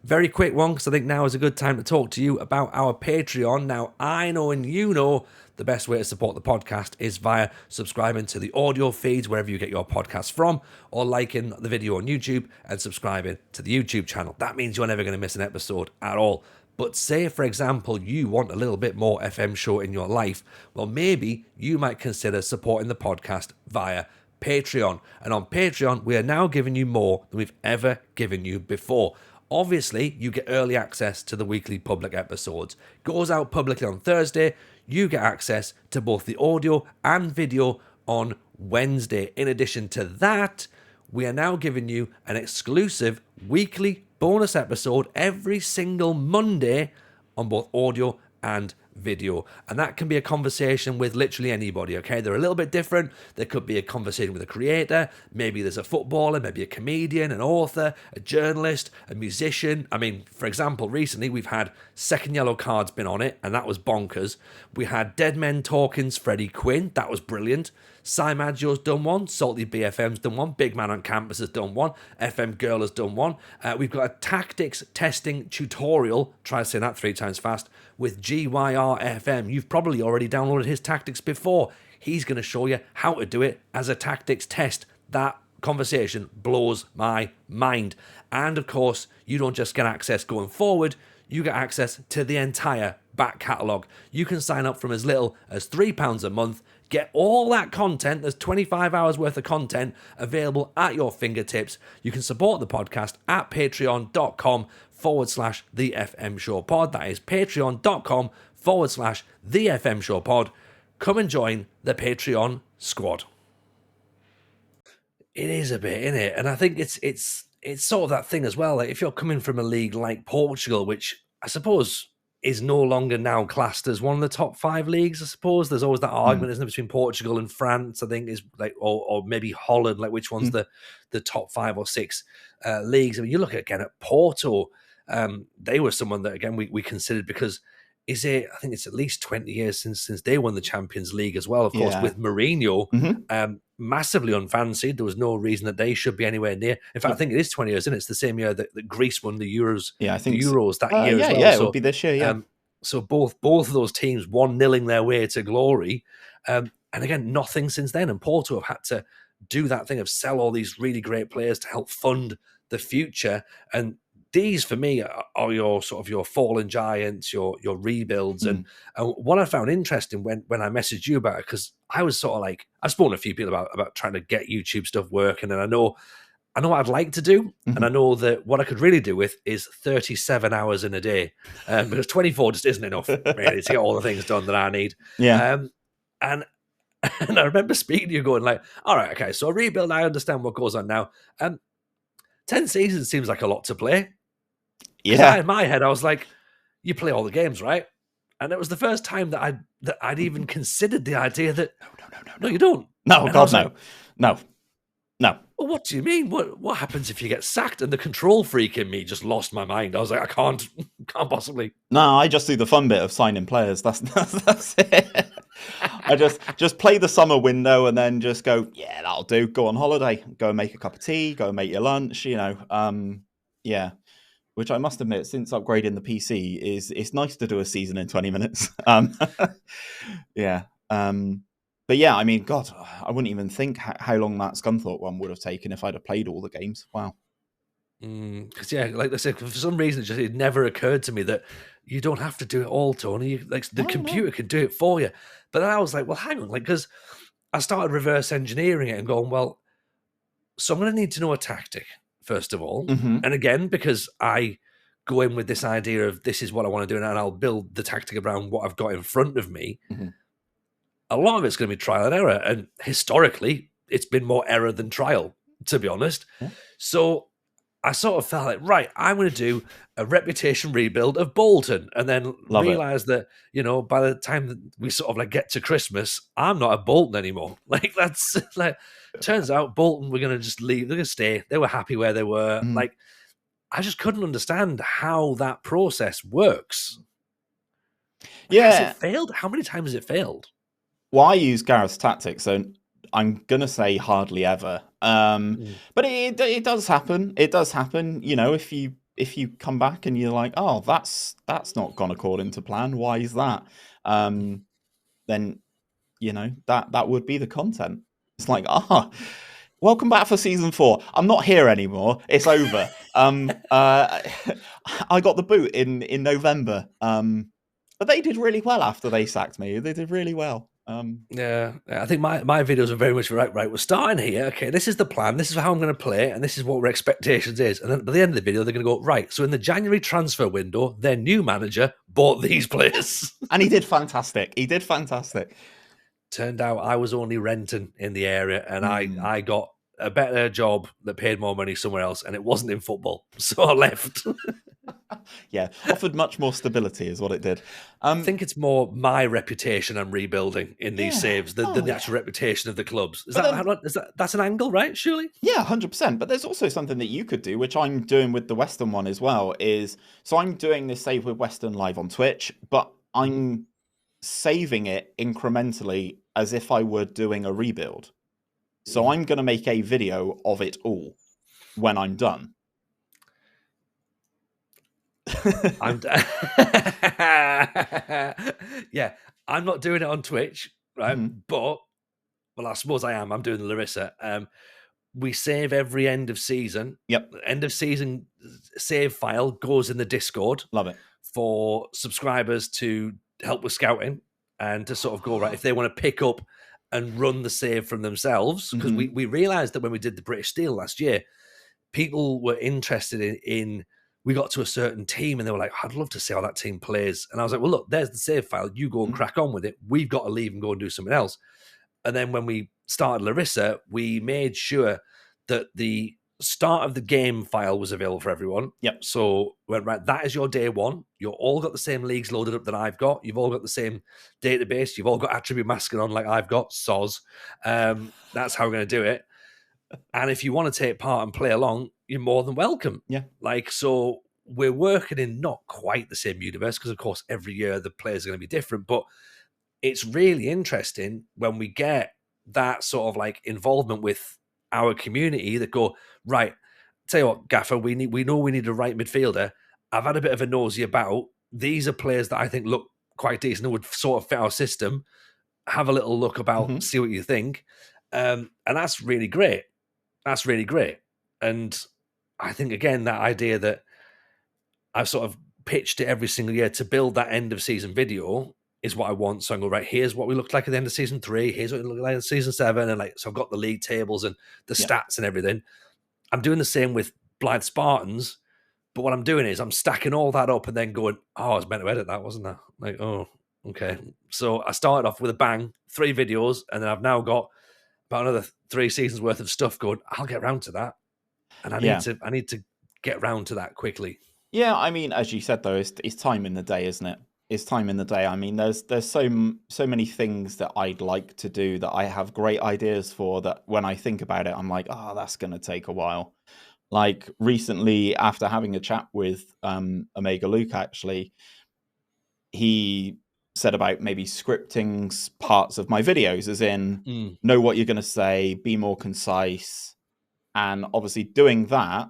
Very quick one, because I think now is a good time to talk to you about our Patreon. Now, I know and you know the best way to support the podcast is via subscribing to the audio feeds wherever you get your podcasts from, or liking the video on YouTube and subscribing to the YouTube channel. That means you're never going to miss an episode at all. But say, for example, you want a little bit more FM show in your life, well, maybe you might consider supporting the podcast via Patreon. And on Patreon, we are now giving you more than we've ever given you before. Obviously, you get early access to the weekly public episodes. Goes out publicly on Thursday. You get access to both the audio and video on Wednesday. In addition to that, we are now giving you an exclusive weekly bonus episode every single Monday on both audio and video. And that can be a conversation with literally anybody, okay? They're a little bit different. There could be a conversation with a creator. Maybe there's a footballer, maybe a comedian, an author, a journalist, a musician. I mean, for example, recently we've had Second Yellow Card's been on it, and that was bonkers. We had Dead Men Talking's Freddie Quinn. That was brilliant. Cy Maggio's done one. Salty BFM's done one. Big Man on Campus has done one. FM Girl has done one. We've got a tactics testing tutorial. Try saying that 3 times fast. With GYRFM. You've probably already downloaded his tactics before. He's going to show you how to do it as a tactics test. That conversation blows my mind. And of course, you don't just get access going forward. You get access to the entire back catalogue. You can sign up from as little as £3 a month, Get all that content. There's 25 hours worth of content available at your fingertips. You can support the podcast at patreon.com/the FM Show Pod. That is patreon.com/the FM Show Pod. Come and join the Patreon squad. It is a bit, isn't it? And I think it's sort of that thing as well. Like if you're coming from a league like Portugal, which I suppose is no longer now classed as one of the top 5 leagues, I suppose. There's always that argument, isn't there, between Portugal and France, I think, is like, or maybe Holland, like which one's the top 5 or 6 leagues. I mean, you look again at Porto, they were someone that, again, we considered because I think it's at least 20 years since they won the Champions League as well, of course, with Mourinho, massively unfancied. There was no reason that they should be anywhere near. In fact, I think it is 20 years, isn't it? It's the same year that Greece won the Euros. Yeah, I think the Euros that year as well. Yeah, it would be this year, yeah. So both of those teams 1-0ing their way to glory. And again, nothing since then. And Porto have had to do that thing of sell all these really great players to help fund the future. And these, for me, are your sort of your fallen giants, your rebuilds. And what I found interesting when I messaged you about it, because I was sort of like, I've spoken to a few people about trying to get YouTube stuff working, and I know what I'd like to do, and I know that what I could really do with is 37 hours in a day, because 24 just isn't enough really to get all the things done that I need. Yeah. And I remember speaking to you going like, all right, okay, so a rebuild, I understand what goes on now. 10 seasons seems like a lot to play. Yeah. In my head, I was like, you play all the games, right? And it was the first time that I'd even considered the idea that no, you don't. No, and God, no. Like, no. Well, what do you mean? What happens if you get sacked? And the control freak in me just lost my mind. I was like, I can't possibly. No, I just do the fun bit of signing players. That's it. I just play the summer window and then just go, yeah, that'll do. Go on holiday. Go and make a cup of tea. Go and make your lunch. Yeah. Which I must admit, since upgrading the PC, it's nice to do a season in 20 minutes. Yeah. But yeah, I mean, God, I wouldn't even think how long that Scunthorpe one would have taken if I'd have played all the games. Wow. Because yeah, like I said, for some reason, it never occurred to me that you don't have to do it all, Tony. The computer can do it for you. But then I was like, well, hang on, because I started reverse engineering it and going, well, so I'm going to need to know a tactic first of all, and again, because I go in with this idea of this is what I want to do, and I'll build the tactic around what I've got in front of me. A lot of it's going to be trial and error, and historically, it's been more error than trial, to be honest. So I sort of felt like, right, I'm going to do a reputation rebuild of Bolton, and then realize that, by the time that we sort of like get to Christmas, I'm not at Bolton anymore. Like that's like, turns out Bolton were going to just leave. They're going to stay. They were happy where they were. Like, I just couldn't understand how that process works. Yeah. Has it failed? How many times has it failed? Well, I use RDF Tactics, so I'm going to say hardly ever. But it does happen. It does happen. If you come back and you're like, oh, that's not gone according to plan. Why is that? Then, that would be the content. It's like, welcome back for season 4. I'm not here anymore. It's over. I got the boot in November. But they did really well after they sacked me. They did really well. Yeah, I think my videos are very much right. We're starting here. Okay, this is the plan. This is how I'm going to play, and this is what our expectations is. And then by the end of the video, they're going to go right. So in the January transfer window, their new manager bought these players, and he did fantastic. Turned out I was only renting in the area, and I got a better job that paid more money somewhere else, and it wasn't in football, so I left. Yeah, offered much more stability is what it did. I think it's more my reputation I'm rebuilding in these saves than the actual reputation of the clubs. That's an angle, right? Surely? Yeah, 100%. But there's also something that you could do, which I'm doing with the Western one as well, so I'm doing this save with Western live on Twitch, but I'm saving it incrementally as if I were doing a rebuild. So I'm going to make a video of it all when I'm done. Yeah, I'm not doing it on Twitch, right? But, well, I suppose I am. I'm doing Larissa. We save every end of season. Yep. End of season save file goes in the Discord. Love it. For subscribers to help with scouting and to sort of go, right, if they want to pick up and run the save from themselves, because we realized that when we did the British Steel last year, people were interested in we got to a certain team and they were like, I'd love to see how that team plays. And I was like, well, look, there's the save file. You go and crack on with it. We've got to leave and go and do something else. And then when we started Larissa, we made sure that the start of the game file was available for everyone. Yep. So we went, right, that is your day one. You've all got the same leagues loaded up that I've got. You've all got the same database. You've all got attribute masking on like I've got. Soz. That's how we're going to do it. And if you want to take part and play along, you're more than welcome. Yeah. Like, so we're working in not quite the same universe, because of course every year the players are going to be different, but it's really interesting when we get that sort of like involvement with our community that go, right, tell you what, Gaffer, we know we need a right midfielder. I've had a bit of a nosy about. These are players that I think look quite decent and would sort of fit our system. Have a little look about, see what you think. And that's really great. That's really great. And I think, again, that idea that I've sort of pitched it every single year to build that end of season video is what I want. So I go, right, here's what we looked like at the end of season 3. Here's what it looked like at season 7. And like, so I've got the league tables and the stats and everything. I'm doing the same with Blythe Spartans. But what I'm doing is I'm stacking all that up and then going, oh, I was meant to edit that, wasn't I? Like, oh, okay. So I started off with a bang, 3 videos, and then I've now got about another 3 seasons worth of stuff going. I'll get around to that. And I need to get round to that quickly. Yeah, I mean, as you said though, it's time in the day, isn't it? It's time in the day. I mean, there's so many things that I'd like to do that I have great ideas for, that when I think about it, I'm like, oh, that's going to take a while. Like recently, after having a chat with Omega Luke, actually, he said about maybe scripting parts of my videos, as in know what you're going to say, be more concise. And obviously doing that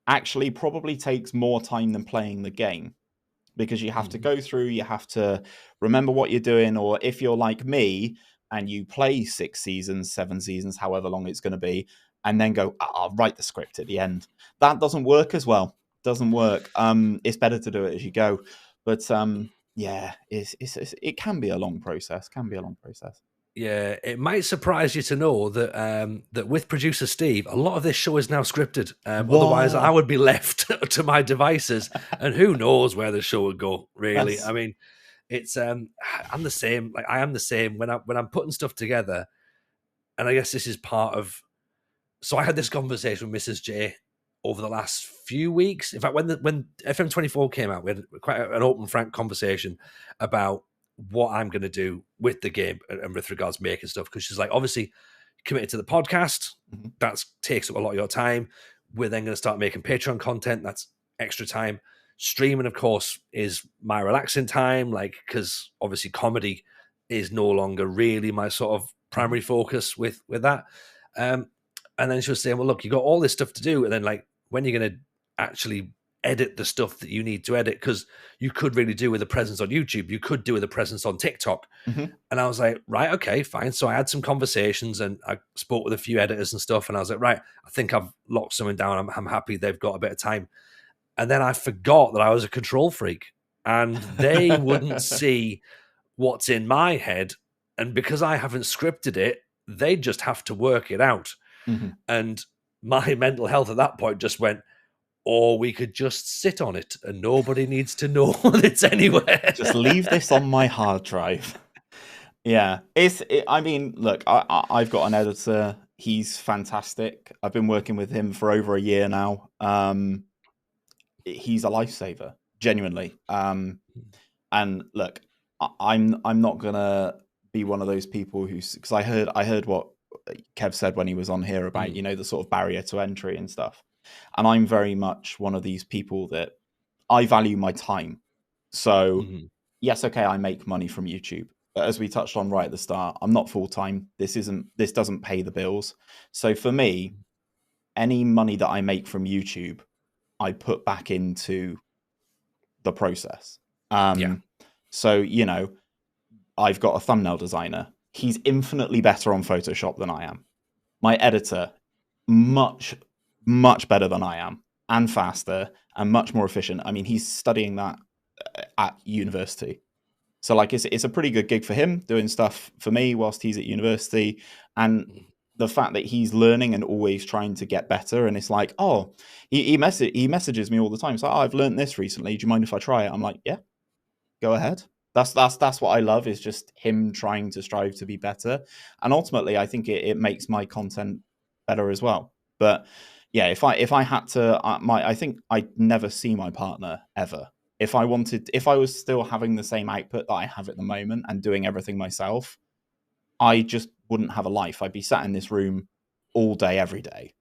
actually probably takes more time than playing the game, because you have to go through, you have to remember what you're doing. Or if you're like me and you play 6 seasons, 7 seasons, however long it's going to be, and then go, I'll write the script at the end. That doesn't work as well. Doesn't work. It's better to do it as you go. But yeah, it can be a long process. Yeah, it might surprise you to know that that with producer Steve, a lot of this show is now scripted. Otherwise, I would be left to my devices, and who knows where the show would go. Really, I mean, it's I'm the same. Like I am the same when I'm putting stuff together, and I guess this is part of. So I had this conversation with Mrs. J over the last few weeks. In fact, when FM24 came out, we had quite an open, frank conversation about what I'm going to do with the game and with regards to making stuff. Because she's like, obviously committed to the podcast. That takes up a lot of your time. We're then going to start making Patreon content. That's extra time. Streaming, of course, is my relaxing time. Like, because obviously comedy is no longer really my sort of primary focus with that. And then she was saying, well, look, you got all this stuff to do. And then like, when you're going to actually edit the stuff that you need to edit, because you could really do with a presence on YouTube, you could do with a presence on TikTok. And I was like, right, okay, fine. So I had some conversations and I spoke with a few editors and stuff, and I was like, right, I think I've locked something down. I'm happy they've got a bit of time. And then I forgot that I was a control freak and they wouldn't see what's in my head. And because I haven't scripted it, they just have to work it out. And my mental health at that point just went, or we could just sit on it and nobody needs to know that it's anywhere. Just leave this on my hard drive. Yeah. I mean, look, I've got an editor. He's fantastic. I've been working with him for over a year now. He's a lifesaver, genuinely. And look, I'm not gonna be one of those people because I heard what Kev said when he was on here about, the sort of barrier to entry and stuff. And I'm very much one of these people that I value my time. So yes, okay, I make money from YouTube. But as we touched on right at the start, I'm not full-time. This doesn't pay the bills. So for me, any money that I make from YouTube, I put back into the process. So, I've got a thumbnail designer. He's infinitely better on Photoshop than I am. My editor, much better than I am, and faster and much more efficient. I mean, he's studying that at university. So like it's a pretty good gig for him, doing stuff for me whilst he's at university, and the fact that he's learning and always trying to get better. And it's like, oh, he messages me all the time. It's like, oh, I've learned this recently. Do you mind if I try it? I'm like, yeah, go ahead. That's what I love, is just him trying to strive to be better. And ultimately, I think it makes my content better as well. But yeah, if I had to, I think I'd never see my partner ever. If I was still having the same output that I have at the moment and doing everything myself, I just wouldn't have a life. I'd be sat in this room all day, every day.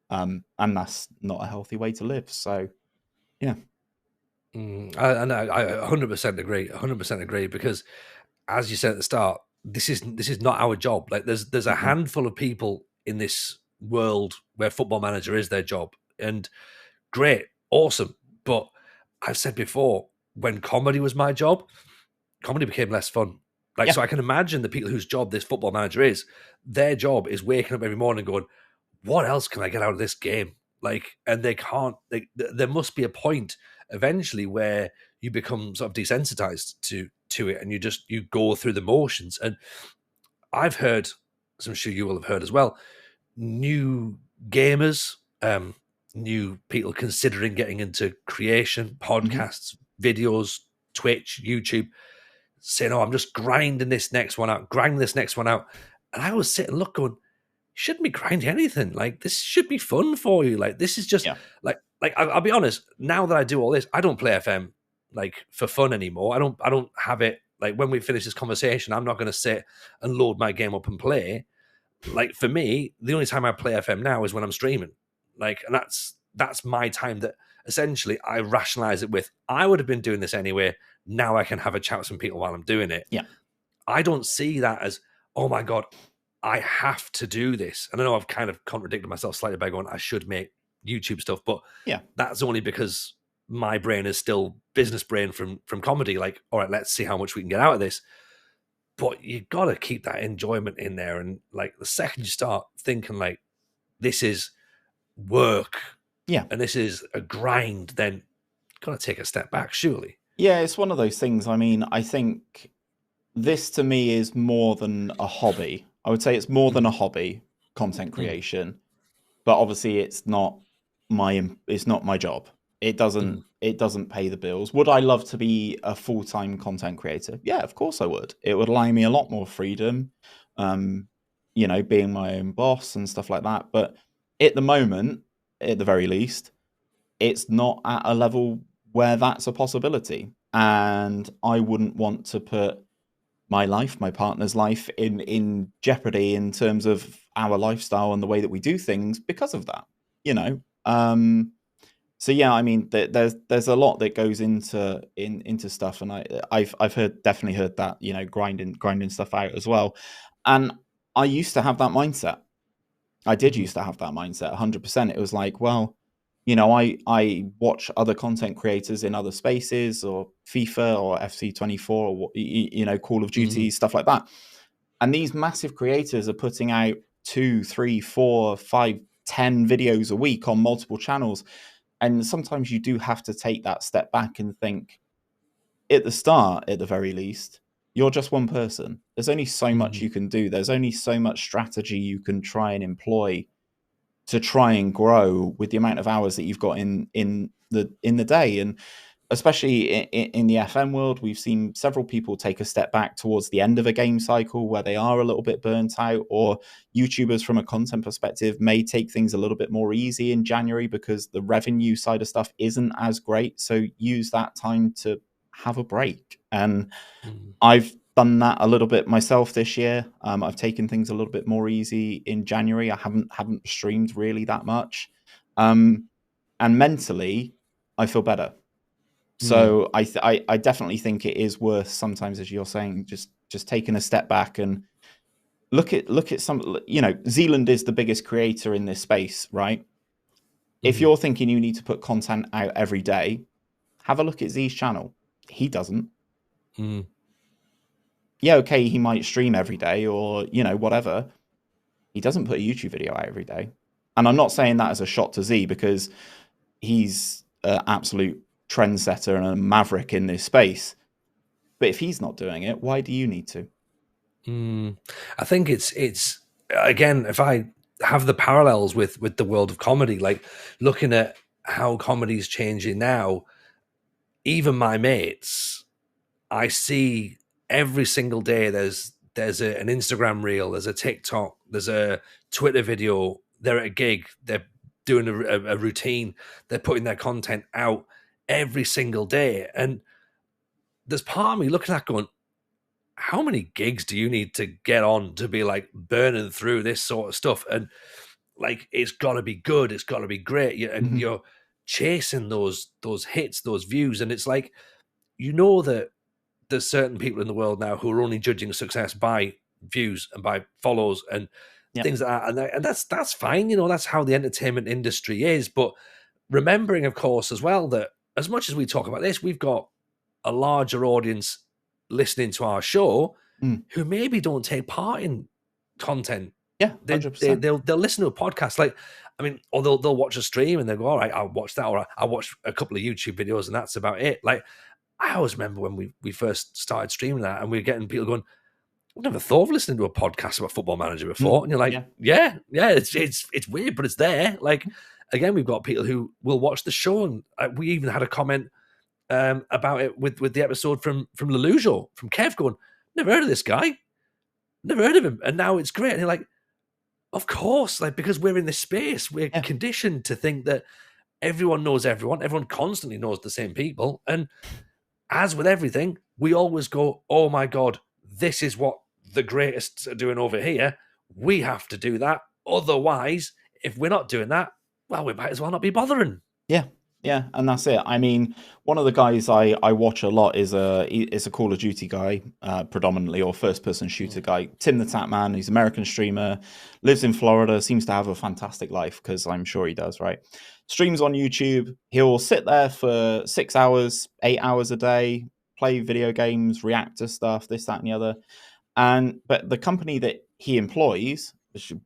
And that's not a healthy way to live. So, yeah. I 100% agree. 100% agree, because, as you said at the start, this is not our job. Like, there's a handful of people in this world where Football Manager is their job, and great, awesome. But I've said before, when comedy was my job, comedy became less fun. Like, so I can imagine the people whose job this Football Manager is, their job is waking up every morning going, what else can I get out of this game? Like, and they can't. There must be a point eventually where you become sort of desensitized to it, and you go through the motions. And I've heard, as I'm sure you will have heard as well, new gamers, new people considering getting into creation, podcasts, videos, Twitch, YouTube, saying, "Oh, I'm just grinding this next one out, And I was sitting, look, going, shouldn't be grinding anything. Like, this should be fun for you. Like, this is just like I'll be honest. Now that I do all this, I don't play FM like for fun anymore. I don't have it like, when we finish this conversation, I'm not going to sit and load my game up and play. Like, for me, the only time I play FM now is when I'm streaming. Like, and that's my time that essentially I rationalize it with. I would have been doing this anyway. Now I can have a chat with some people while I'm doing it. Yeah. I don't see that as, oh my God, I have to do this. And I know I've kind of contradicted myself slightly by going, I should make YouTube stuff, but that's only because my brain is still business brain from comedy. Like, all right, let's see how much we can get out of this. But you got to keep that enjoyment in there. And like, the second you start thinking like, this is work, and this is a grind, then you've got to take a step back, surely. Yeah, it's one of those things. I mean, I think this to me is more than a hobby. I would say it's more than a hobby, content creation, but obviously it's not my job. It doesn't pay the bills. Would I love to be a full-time content creator? Yeah, of course I would. It would allow me a lot more freedom, being my own boss and stuff like that. But at the moment, at the very least, it's not at a level where that's a possibility. And I wouldn't want to put my life, my partner's life in jeopardy in terms of our lifestyle and the way that we do things because of that, So yeah, I mean, there's a lot that goes into stuff, and I've definitely heard that, grinding stuff out as well. And I used to have that mindset. I did used to have that mindset 100%. It was like, well, I watch other content creators in other spaces, or FIFA or FC24 or, Call of Duty, stuff like that. And these massive creators are putting out 2, 3, 4, 5, 10 videos a week on multiple channels. And sometimes you do have to take that step back and think, at the start, at the very least, you're just one person. There's only so much you can do. There's only so much strategy you can try and employ to try and grow with the amount of hours that you've got in the day. And especially in the FM world, we've seen several people take a step back towards the end of a game cycle where they are a little bit burnt out, or YouTubers from a content perspective may take things a little bit more easy in January because the revenue side of stuff isn't as great. So use that time to have a break. And I've done that a little bit myself this year. I've taken things a little bit more easy in January. I haven't streamed really that much. And mentally, I feel better. So I definitely think it is worth sometimes, as you're saying, just taking a step back and look at some, Zealand is the biggest creator in this space, right? If you're thinking you need to put content out every day, have a look at Z's channel. He doesn't. Yeah, okay, he might stream every day or, whatever. He doesn't put a YouTube video out every day. And I'm not saying that as a shot to Z, because he's an absolute trendsetter and a maverick in this space. But if he's not doing it, why do you need to? I think it's again, if I have the parallels with the world of comedy, like looking at how comedy is changing now, even my mates, I see every single day an Instagram reel, there's a TikTok, there's a Twitter video, they're at a gig, they're doing a routine, they're putting their content out every single day. And there's part of me looking at that going, how many gigs do you need to get on to be like burning through this sort of stuff? And like, it's got to be good, it's got to be great. And Mhm. you're chasing those hits, those views. And it's like, you know that there's certain people in the world now who are only judging success by views and by follows and Yep. things like that. And that's fine. You know, that's how the entertainment industry is. But remembering, of course, as well, that as much as we talk about this, we've got a larger audience listening to our show Mm. who maybe don't take part in content. Yeah, They, 100%. they'll listen to a podcast, like, I mean, or they'll watch a stream and they'll go, all right, I'll watch that, or I'll watch a couple of YouTube videos and that's about it. Like, I always remember when we first started streaming that, and we were getting people going, I've never thought of listening to a podcast about Football Manager before. And you're like, Yeah. yeah, it's weird, but it's there. Like, again, we've got people who will watch the show, and we even had a comment about it with the episode from Lelujo, from Kev, going, never heard of this guy, never heard of him, and now it's great. And you're like, of course, like, because we're in this space, we're Yeah. conditioned to think that everyone knows everyone constantly knows the same people, and as with everything, we always go, oh my God, this is what the greatest are doing over here. We have to do that. Otherwise, if we're not doing that, well, we might as well not be bothering. Yeah, yeah, and that's it. I mean, one of the guys I watch a lot is a Call of Duty guy, predominantly, or first person shooter guy. Tim the Tap Man. He's an American streamer, lives in Florida, seems to have a fantastic life, because I'm sure he does, right? Streams on YouTube. He'll sit there for 6 hours, 8 hours a day, play video games, react to stuff, this, that, and the other. But the company that he employs,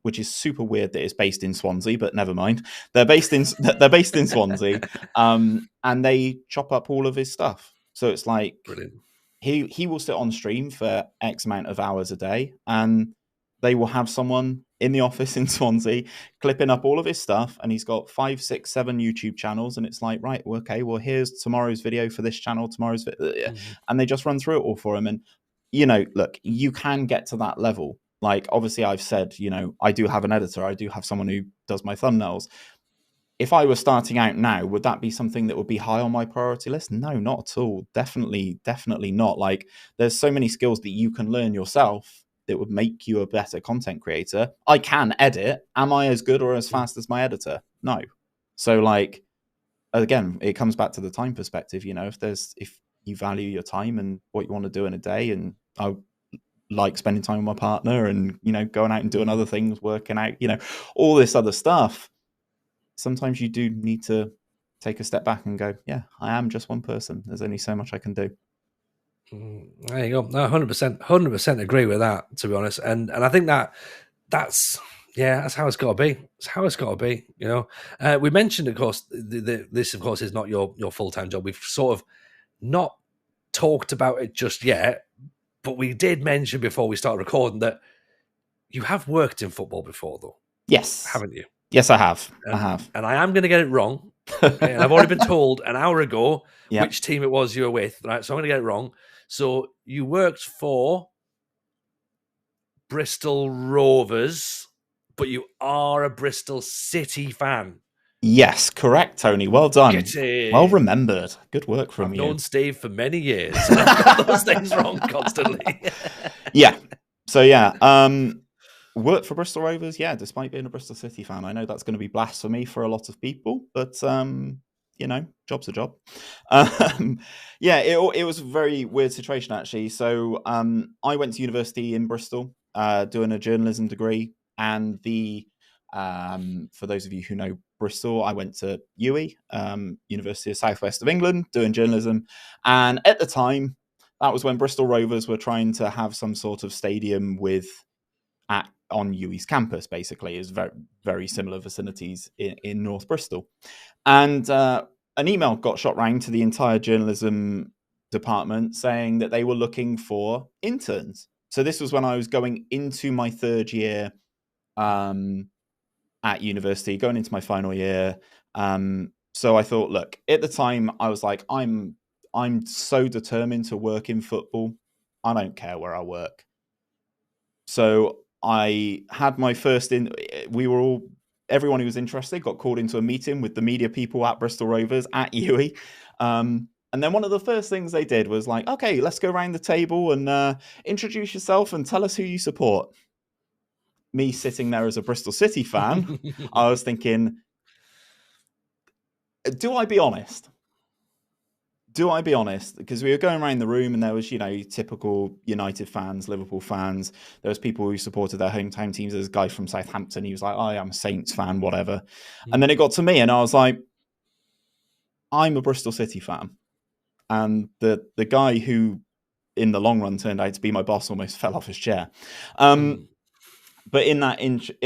which is super weird that it's based in Swansea, but never mind. They're based in Swansea, and they chop up all of his stuff. So it's like, Brilliant. he will sit on stream for X amount of hours a day, and they will have someone in the office in Swansea clipping up all of his stuff, and he's got 5, 6, 7 YouTube channels, and it's like, right, okay, well, here's tomorrow's video for this channel, and they just run through it all for him. And look, you can get to that level. Like, obviously, I've said, I do have an editor, I do have someone who does my thumbnails. If I was starting out now, would that be something that would be high on my priority list? No, not at all. Definitely not. Like, there's so many skills that you can learn yourself that would make you a better content creator. I can edit. Am I as good or as fast as my editor? No. So, like, again, it comes back to the time perspective. If you value your time and what you want to do in a day, and I like spending time with my partner and, going out and doing other things, working out, all this other stuff, sometimes you do need to take a step back and go, yeah, I am just one person. There's only so much I can do. There you go. No, 100% agree with that, to be honest. And I think that's how it's got to be. It's how it's got to be. We mentioned, of course, this, of course, is not your full-time job. We've sort of not talked about it just yet, but we did mention before we started recording that you have worked in football before, though. Yes. Haven't you? Yes, I have. And I am going to get it wrong. Okay? And I've already been told an hour ago which team it was you were with, right? So I'm going to get it wrong. So you worked for Bristol Rovers, but you are a Bristol City fan. Yes, correct, Tony. Well done. Well remembered. Good work from you. I've known Steve for many years, and I've got those things wrong constantly. Yeah. So, work for Bristol Rovers, despite being a Bristol City fan. I know that's going to be blasphemy for a lot of people, but, job's a job. It was a very weird situation, actually. So I went to university in Bristol doing a journalism degree, and for those of you who know Bristol, I went to UWE, University of South West of England, doing journalism. And at the time, that was when Bristol Rovers were trying to have some sort of stadium on UWE's campus, basically. Is very, very similar vicinities in North Bristol. And an email got shot round to the entire journalism department saying that they were looking for interns. So this was when I was going into my third year at university, going into my final year. So I thought, look, at the time I was like, I'm so determined to work in football. I don't care where I work. So I had my first everyone who was interested got called into a meeting with the media people at Bristol Rovers at UWE. And then one of the first things they did was like, okay, let's go around the table and introduce yourself and tell us who you support. Me sitting there as a Bristol City fan, I was thinking, do I be honest? Do I be honest? Because we were going around the room and there was, typical United fans, Liverpool fans. There was people who supported their hometown teams. There's a guy from Southampton. He was like, oh, I'm a Saints fan, whatever. And then it got to me and I was like, I'm a Bristol City fan. And the guy who, in the long run, turned out to be my boss almost fell off his chair. But in that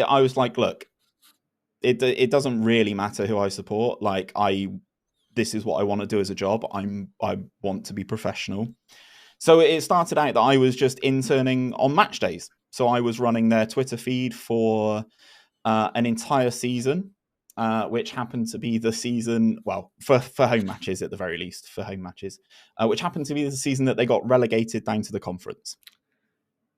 I was like, look, it doesn't really matter who I support. Like, this is what I want to do as a job. I want to be professional. So it started out that I was just interning on match days. So I was running their Twitter feed for an entire season, which happened to be the season, well, for home matches at the very least, which happened to be the season that they got relegated down to the conference.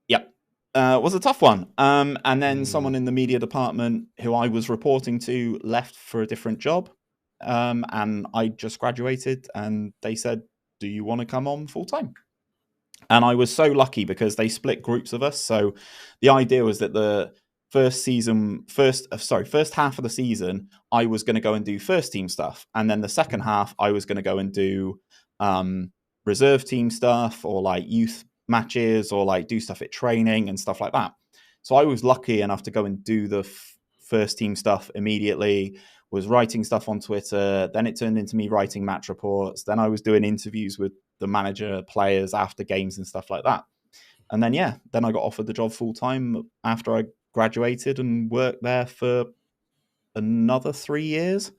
Yep. Was a tough one. And then someone in the media department who I was reporting to left for a different job. And I just graduated and they said, do you want to come on full time? And I was so lucky because they split groups of us. So the idea was that the first half of the season, I was going to go and do first team stuff. And then the second half, I was going to go and do reserve team stuff or like youth matches or like do stuff at training and stuff like that. So I was lucky enough to go and do the first team stuff immediately, was writing stuff on Twitter. Then it turned into me writing match reports. Then I was doing interviews with the manager, players after games and stuff like that. And then, then I got offered the job full time after I graduated and worked there for another 3 years.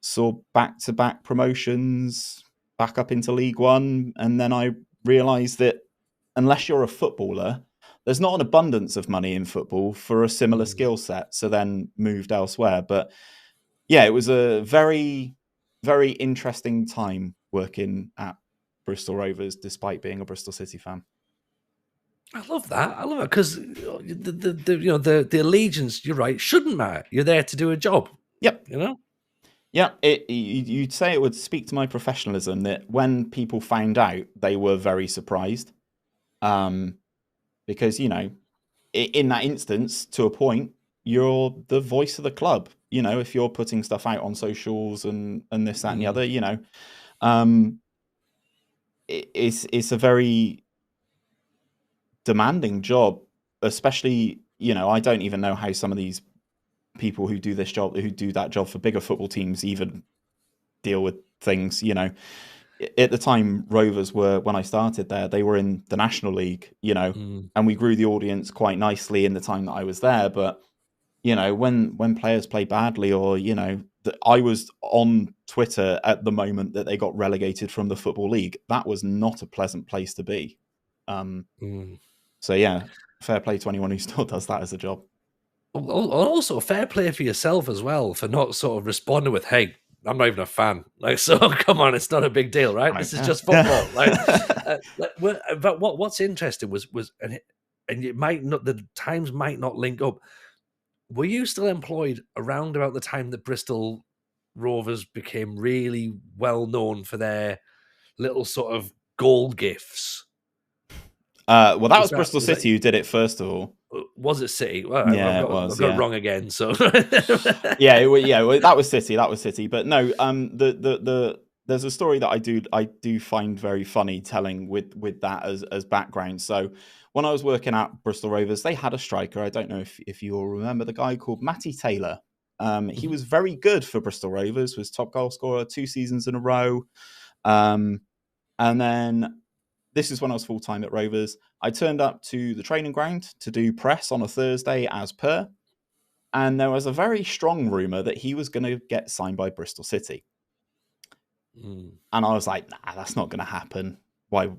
So back-to-back promotions, back up into League One. And then I realized that unless you're a footballer, there's not an abundance of money in football for a similar skill set. So then moved elsewhere. But yeah, it was a very, very interesting time working at Bristol Rovers, despite being a Bristol City fan. I love that. I love it because the allegiance. You're right. Shouldn't matter. You're there to do a job. Yep. Yeah. You'd say it would speak to my professionalism that when people found out, they were very surprised. Because, in that instance, to a point, you're the voice of the club. If you're putting stuff out on socials and this, that, and the other, it's a very demanding job, especially, I don't even know how some of these people who do that job for bigger football teams even deal with things. At the time Rovers were, when I started there, they were in the National League, and we grew the audience quite nicely in the time that I was there. But, when players play badly or, I was on Twitter at the moment that they got relegated from the Football League. That was not a pleasant place to be. So, yeah, fair play to anyone who still does that as a job. Also, fair play for yourself as well for not sort of responding with, hey, I'm not even a fan. Like, so come on, it's not a big deal, right? This is just football. But what's interesting was, and it might not, the times might not link up. Were you still employed around about the time that Bristol Rovers became really well known for their little sort of gold gifts? Well, that was Bristol City who did it first of all. Was it City? Well, yeah, I've got it wrong again. So that was City. But no, there's a story that I do find very funny telling with that as background. So when I was working at Bristol Rovers, they had a striker. I don't know if you all remember the guy called Matty Taylor. He was very good for Bristol Rovers. Was top goal scorer 2 seasons in a row. And then this is when I was full-time at Rovers. I turned up to the training ground to do press on a Thursday as per. And there was a very strong rumour that he was going to get signed by Bristol City. And I was like, nah, that's not going to happen. why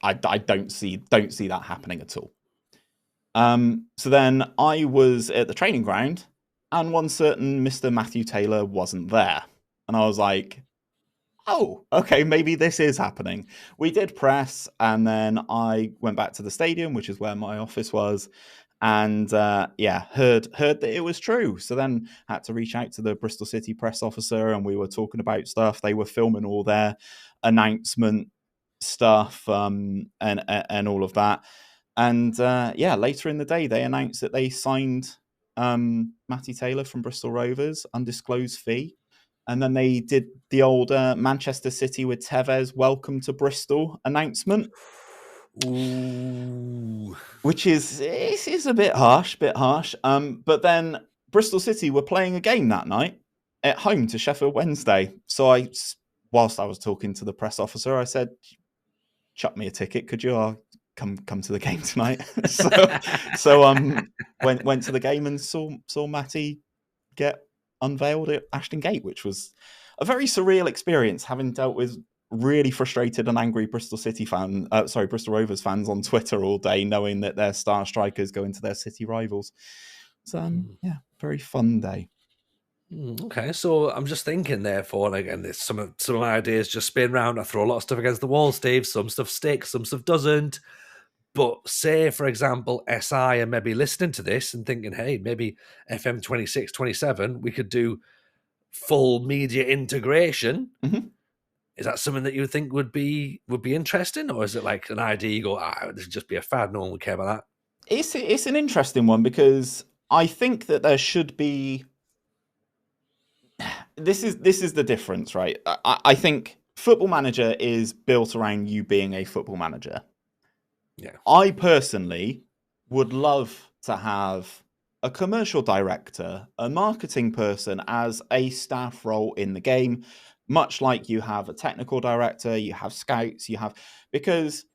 I don't see that happening at all. So then I was at the training ground, and one certain Mr. Matthew Taylor wasn't there, and I was like, oh, okay, maybe this is happening. We did press, and then I went back to the stadium, which is where my office was, and heard that it was true. So then had to reach out to the Bristol City press officer, and we were talking about stuff. They were filming all their announcement stuff, and all of that. And later in the day, they announced that they signed Matty Taylor from Bristol Rovers, undisclosed fee. And then they did the old Manchester City with Tevez welcome to Bristol announcement. Ooh. Which is a bit harsh. But then Bristol City were playing a game that night at home to Sheffield Wednesday. So whilst I was talking to the press officer, I said, chuck me a ticket, could you? I'll come to the game tonight. so went to the game and saw Matty get unveiled at Ashton Gate, which was a very surreal experience, having dealt with really frustrated and angry Bristol Rovers fans on Twitter all day, knowing that their star strikers go into their city rivals. So very fun day. Okay, so I'm just thinking, therefore, and again, some of my ideas just spin round. I throw a lot of stuff against the wall, Steve. Some stuff sticks, some stuff doesn't. But say, for example, SI are maybe listening to this and thinking, hey, maybe FM 26, 27, we could do full media integration. Mm-hmm. Is that something that you think would be interesting? Or is it like an idea you go, this would just be a fad, no one would care about that? It's an interesting one, because I think that there should be... This is the difference, right? I think Football Manager is built around you being a football manager. Yeah. I personally would love to have a commercial director, a marketing person as a staff role in the game, much like you have a technical director, you have scouts, because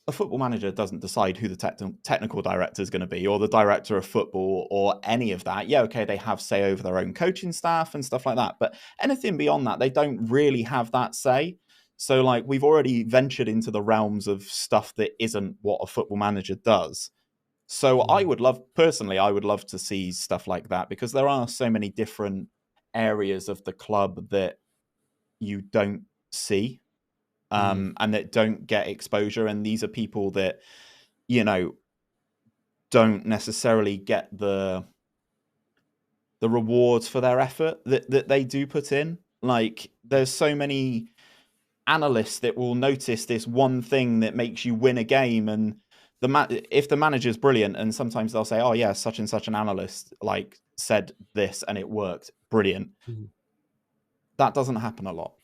a football manager doesn't decide who the technical director is going to be, or the director of football, or any of that. Yeah, okay, they have say over their own coaching staff and stuff like that, but anything beyond that, they don't really have that say. So, like, we've already ventured into the realms of stuff that isn't what a football manager does. So I would love to see stuff like that, because there are so many different areas of the club that you don't see. And that don't get exposure, and these are people that, don't necessarily get the rewards for their effort that they do put in. Like, there's so many analysts that will notice this one thing that makes you win a game, and if the manager's brilliant, and sometimes they'll say, oh yeah, such and such an analyst like said this and it worked, brilliant. That doesn't happen a lot.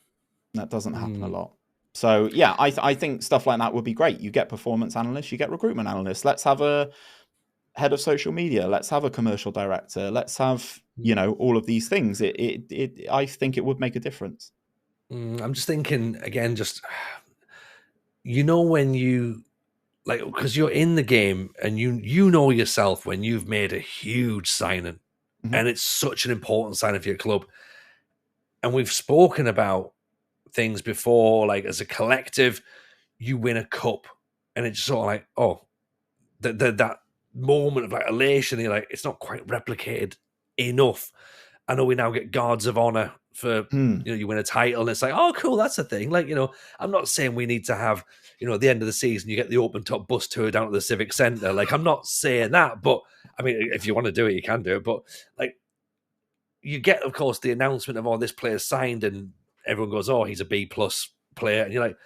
So yeah, I think stuff like that would be great. You get performance analysts, you get recruitment analysts. Let's have a head of social media. Let's have a commercial director. Let's have, all of these things. I think it would make a difference. I'm just thinking again, when you because you're in the game and you know yourself when you've made a huge signing, and it's such an important signing for your club. And we've spoken about things before, like as a collective, you win a cup, and it's sort of like, oh, that moment of like elation. You're like, it's not quite replicated enough. I know we now get guards of honor for you win a title, and it's like, oh, cool, that's a thing. Like, I'm not saying we need to have, at the end of the season you get the open top bus tour down to the Civic Centre. Like, I'm not saying that, but I mean, if you want to do it, you can do it. But like, you get, of course, the announcement of, oh, this player's signed, and everyone goes, oh, he's a B+ player, and you're like,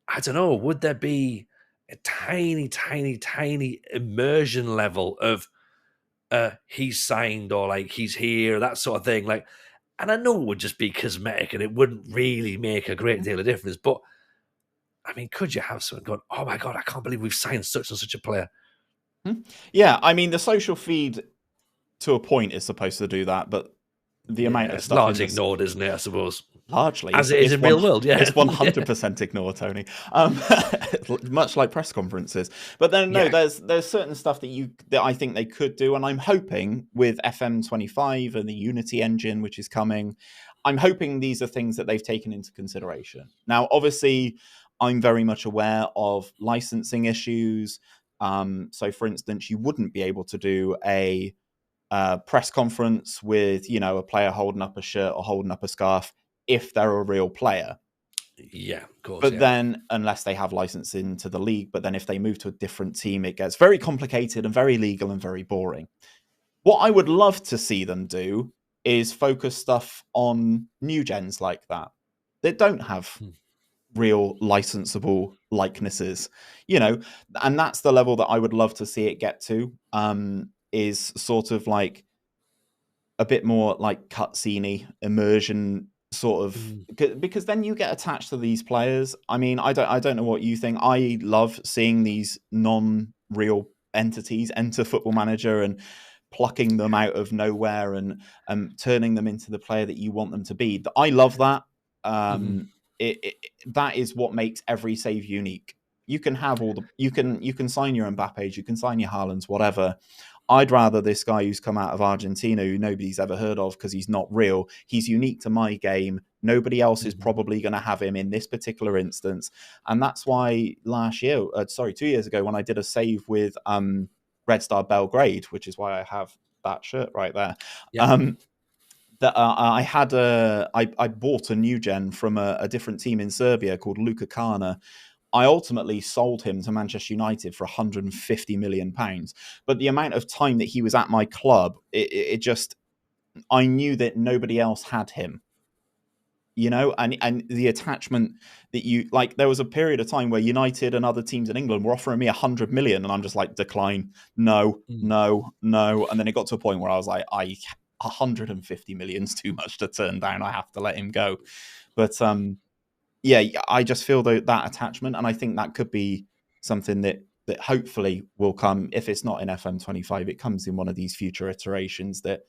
I don't know, would there be a tiny, tiny, tiny immersion level of he's signed, or like he's here, that sort of thing? Like, and I know it would just be cosmetic and it wouldn't really make a great deal of difference, but I mean, could you have someone going, oh my God, I can't believe we've signed such and such a player? Yeah, I mean, the social feed to a point is supposed to do that, but the amount of stuff largely ignored, isn't it? I suppose largely, as it is in real world. Yeah, it's 100% ignored, Tony. Much like press conferences. But then there's certain stuff that I think they could do, and I'm hoping with FM25 and the Unity engine, which is coming, I'm hoping these are things that they've taken into consideration. Now, obviously, I'm very much aware of licensing issues. So, for instance, you wouldn't be able to do a press conference with, a player holding up a shirt or holding up a scarf if they're a real player. Yeah, of course. But yeah. then, unless they have licensing to the league, but then if they move to a different team, it gets very complicated and very legal and very boring. What I would love to see them do is focus stuff on new gens like that don't have real licensable likenesses, and that's the level that I would love to see it get to, is sort of like a bit more like cutscene immersion sort of, because then you get attached to these players. I mean, I don't know what you think. I love seeing these non-real entities enter Football Manager and plucking them out of nowhere and turning them into the player that you want them to be. I love that. That is what makes every save unique. You can have you can sign your Mbappes, you can sign your Haalands, whatever. I'd rather this guy who's come out of Argentina, who nobody's ever heard of because he's not real. He's unique to my game. Nobody else is probably going to have him in this particular instance. And that's why 2 years ago, when I did a save with Red Star Belgrade, which is why I have that shirt right there. Yeah. I bought a new gen from a different team in Serbia called Luka Kana. I ultimately sold him to Manchester United for £150 million. But the amount of time that he was at my club, I knew that nobody else had him. And the attachment that there was a period of time where United and other teams in England were offering me 100 million, and I'm just like, decline, no. And then it got to a point where I was like, 150 million's too much to turn down. I have to let him go. But I just feel that attachment, and I think that could be something that hopefully will come. If it's not in FM25, it comes in one of these future iterations, that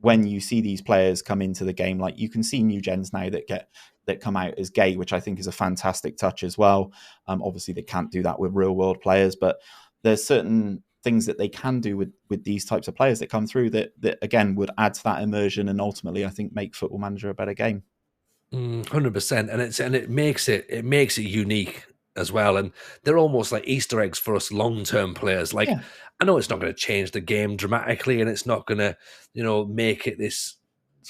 when you see these players come into the game, like you can see new gens now that come out as gay, which I think is a fantastic touch as well. Obviously they can't do that with real world players, but there's certain things that they can do with these types of players that come through that again would add to that immersion, and ultimately I think make Football Manager a better game. 100%, and it makes it unique as well, and they're almost like Easter eggs for us long-term players. Like, yeah. I know it's not going to change the game dramatically, and it's not going to, make it this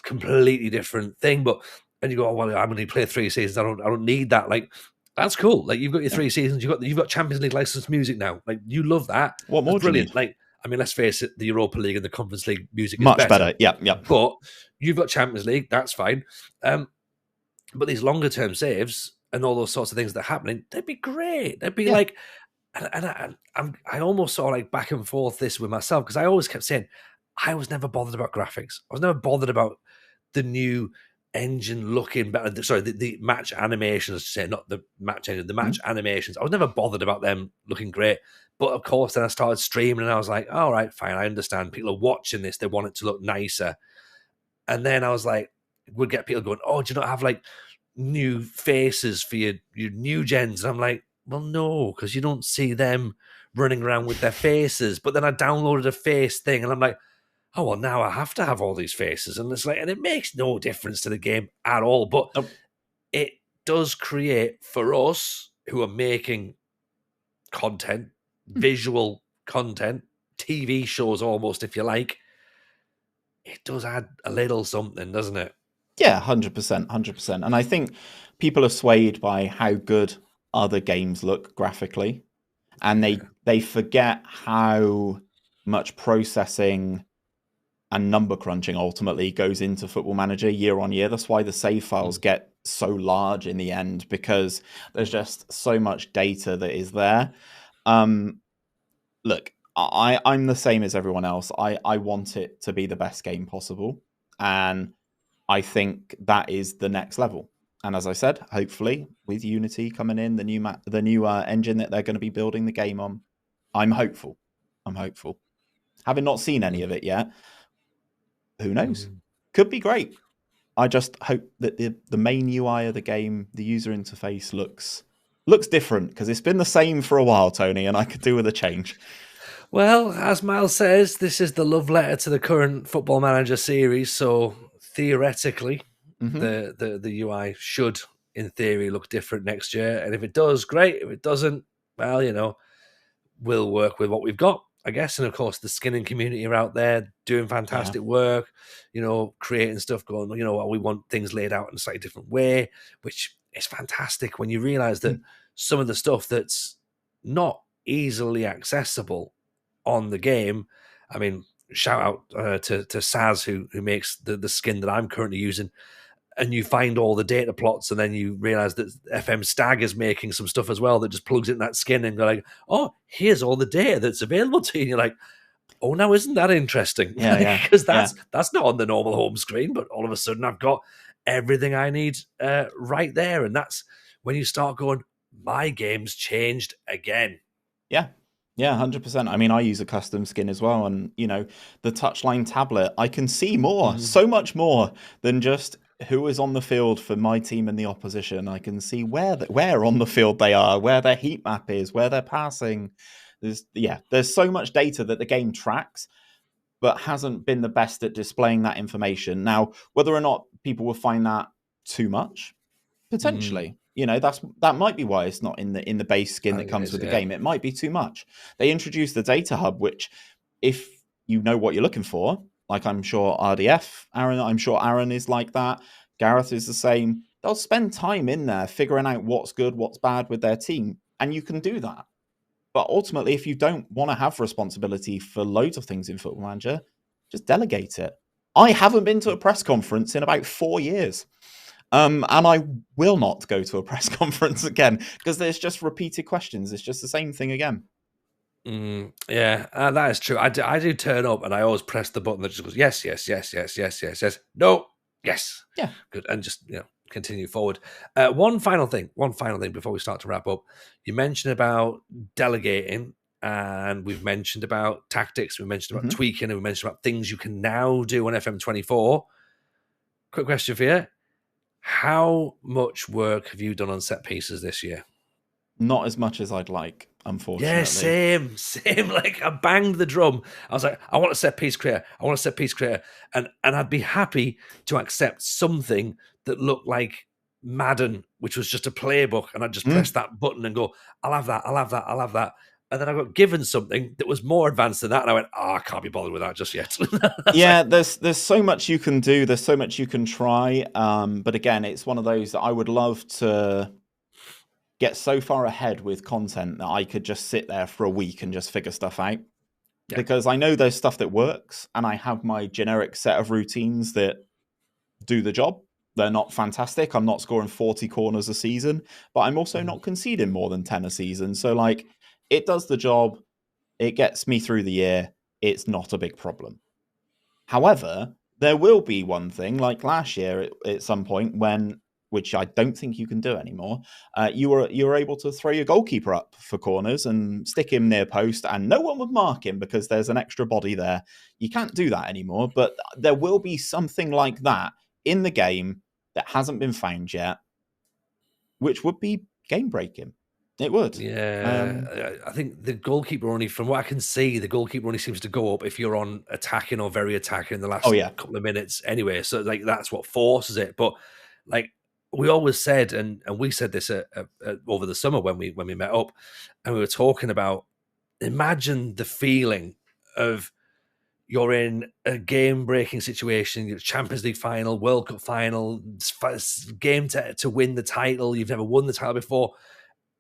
completely different thing. But and you go, oh, well, I'm going to play 3 seasons. I don't need that. Like, that's cool. Like, you've got your 3 seasons. You've got Champions League licensed music now. Like, you love that. What more? It's brilliant. Like, I mean, let's face it, the Europa League and the Conference League music is much better. Yeah. But you've got Champions League. That's fine. But these longer term saves and all those sorts of things that are happening, they'd be great. They'd be like, and I almost saw like back and forth this with myself, because I always kept saying I was never bothered about graphics. I was never bothered about the new engine looking better. Sorry, the match animations, say, not the match engine, the match animations. I was never bothered about them looking great. But of course, then I started streaming and I was like, all right, fine, I understand. People are watching this. They want it to look nicer. And then I was like, would get people going, oh, do you not have like new faces for your new gens? And I'm like, well, no, because you don't see them running around with their faces. But then I downloaded a face thing and I'm like, oh, well, now I have to have all these faces. And it's like, and it makes no difference to the game at all. But it does create, for us who are making content, visual content, TV shows almost, if you like, it does add a little something, doesn't it? Yeah, 100%. And I think people are swayed by how good other games look graphically. And they forget how much processing and number crunching ultimately goes into Football Manager year on year. That's why the save files get so large in the end, because there's just so much data that is there. Look, I'm the same as everyone else. I want it to be the best game possible. And I think that is the next level. And as I said, hopefully with Unity coming in, the new engine that they're going to be building the game on, I'm hopeful. Having not seen any of it yet, who knows? Could be great. I just hope that the main UI of the game, the user interface looks different, because it's been the same for a while, Tony, and I could do with a change. Well, as Miles says, this is the love letter to the current Football Manager series, so theoretically, the UI should in theory, look different next year. And if it does, great. If it doesn't, well, we'll work with what we've got, I guess. And of course, the skinning community are out there doing Yeah. fantastic work, creating stuff going, we want things laid out in a slightly different way, which is fantastic when you realize that some of the stuff that's not easily accessible on the game. I mean, shout out to Saz, who makes the skin that I'm currently using. And you find all the data plots, and then you realize that FM Stag is making some stuff as well that just plugs in that skin, and you're like, oh, here's all the data that's available to you. And you're like, oh, now isn't that interesting? Yeah, Because that's not on the normal home screen, but all of a sudden I've got everything I need right there. And that's when you start going, my game's changed again. Yeah. Yeah, 100%. I mean, I use a custom skin as well. And, the touchline tablet, I can see more, so much more than just who is on the field for my team and the opposition. I can see where on the field they are, where their heat map is, where they're passing. There's so much data that the game tracks, but hasn't been the best at displaying that information. Now, whether or not people will find that too much, potentially. That might be why it's not in the base skin that comes with the game. It might be too much. They introduced the data hub, which, if you know what you're looking for, like I'm sure I'm sure Aaron is like that. Gareth is the same. They'll spend time in there figuring out what's good, what's bad with their team, and you can do that. But ultimately, if you don't want to have responsibility for loads of things in Football Manager, just delegate it. I haven't been to a press conference in about 4 years. And I will not go to a press conference again because there's just repeated questions. It's just the same thing again. That is true. I do turn up and I always press the button that just goes, yes, yes, yes, yes, yes, yes, yes. No, yes. Yeah. Good. And just, continue forward. One final thing before we start to wrap up. You mentioned about delegating, and we've mentioned about tactics. We mentioned about tweaking, and we mentioned about things you can now do on FM24. Quick question for you. How much work have you done on set pieces this year? Not as much as I'd like, unfortunately. Yeah, same. Like, I banged the drum. I was like, I want a set piece creator. And I'd be happy to accept something that looked like Madden, which was just a playbook. And I'd just press that button and go, I'll have that. And then I got given something that was more advanced than that. And I went, I can't be bothered with that just yet. There's so much you can do. There's so much you can try. But again, it's one of those that I would love to get so far ahead with content that I could just sit there for a week and just figure stuff out. Yeah. Because I know there's stuff that works, and I have my generic set of routines that do the job. They're not fantastic. I'm not scoring 40 corners a season, but I'm also not conceding more than 10 a season. So, like, it does the job. It gets me through the year. It's not a big problem. However, there will be one thing, like last year at some point when, which I don't think you can do anymore, you were able to throw your goalkeeper up for corners and stick him near post, and no one would mark him because there's an extra body there. You can't do that anymore, but there will be something like that in the game that hasn't been found yet, which would be game-breaking. It would. Yeah. I think the goalkeeper only, from what I can see, the goalkeeper only seems to go up if you're on attacking or very attacking in the last couple of minutes anyway. So, like, that's what forces it. But, like, we always said, and we said this over the summer when we met up, and we were talking about, imagine the feeling of you're in a game-breaking situation, you're Champions League final, World Cup final, game to win the title, you've never won the title before,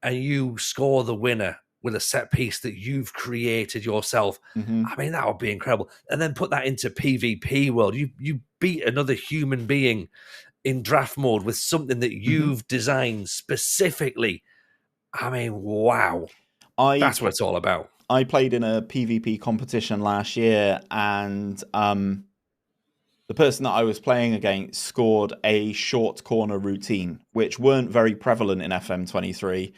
and you score the winner with a set piece that you've created yourself. I mean, that would be incredible. And then put that into PvP world. You beat another human being in draft mode with something that you've designed specifically. I mean, wow. That's what it's all about. I played in a PvP competition last year, and the person that I was playing against scored a short corner routine, which weren't very prevalent in FM23.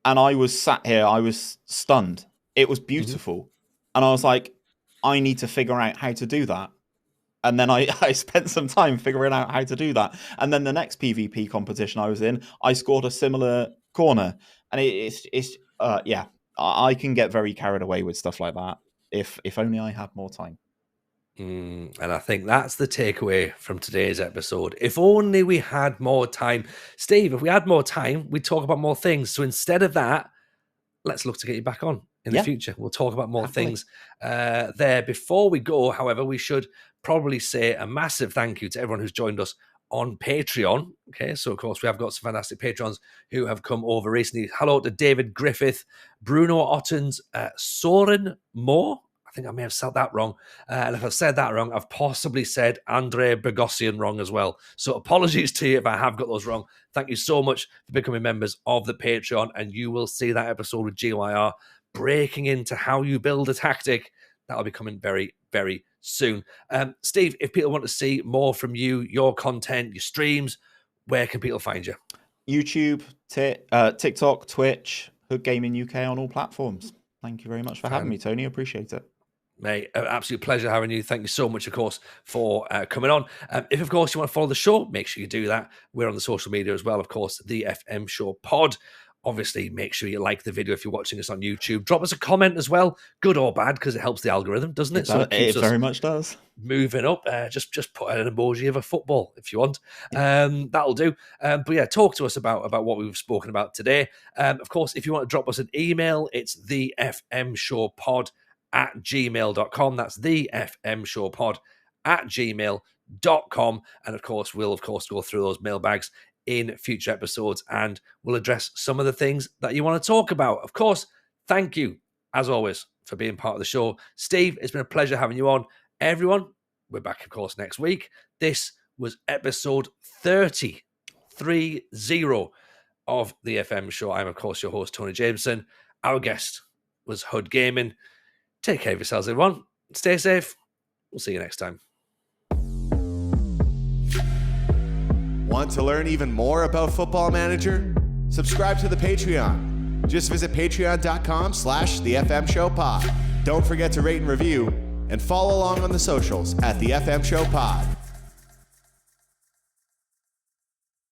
And I was sat here, I was stunned. It was beautiful. And I was like, I need to figure out how to do that. And then I spent some time figuring out how to do that. And then the next PvP competition I was in, I scored a similar corner. And I can get very carried away with stuff like that if only I had more time. And I think that's the takeaway from today's episode. If only we had more time. Steve, if we had more time, we'd talk about more things. So instead of that, let's look to get you back on in the future. We'll talk about more things there. Before we go, however, we should probably say a massive thank you to everyone who's joined us on Patreon. Okay, so of course we have got some fantastic patrons who have come over recently. Hello to David Griffith, Bruno Ottens, Soren Moore. I think I may have said that wrong. And if I've said that wrong, I've possibly said Andre Bogosian wrong as well. So apologies to you if I have got those wrong. Thank you so much for becoming members of the Patreon. And you will see that episode with GYR breaking into how you build a tactic. That'll be coming very, very soon. Steve, if people want to see more from you, your content, your streams, where can people find you? YouTube, TikTok, Twitch, Hood Gaming UK on all platforms. Thank you very much for having me, Tony. Appreciate it. Mate, an absolute pleasure having you. Thank you so much, of course, for coming on. If, of course, you want to follow the show, make sure you do that. We're on the social media as well, of course, the FM Show Pod. Obviously, make sure you like the video if you're watching us on YouTube. Drop us a comment as well, good or bad, because it helps the algorithm, doesn't it? It very much does. Moving up, just put an emoji of a football if you want. That'll do. But yeah, talk to us about what we've spoken about today. Of course, if you want to drop us an email, it's thefmshowpod@gmail.com. That's thefmshowpod@gmail.com. And of course, we'll go through those mailbags in future episodes, and we'll address some of the things that you want to talk about. Of course, thank you, as always, for being part of the show. Steve, it's been a pleasure having you on. Everyone, we're back, of course, next week. This was episode 30 of the FM Show. I'm, of course, your host, Tony Jameson. Our guest was Hood Gaming. Take care of yourselves, everyone. Stay safe. We'll see you next time. Want to learn even more about Football Manager? Subscribe to the Patreon. Just visit patreon.com/thefmshowpod. Don't forget to rate and review, and follow along on the socials at the FM Show Pod.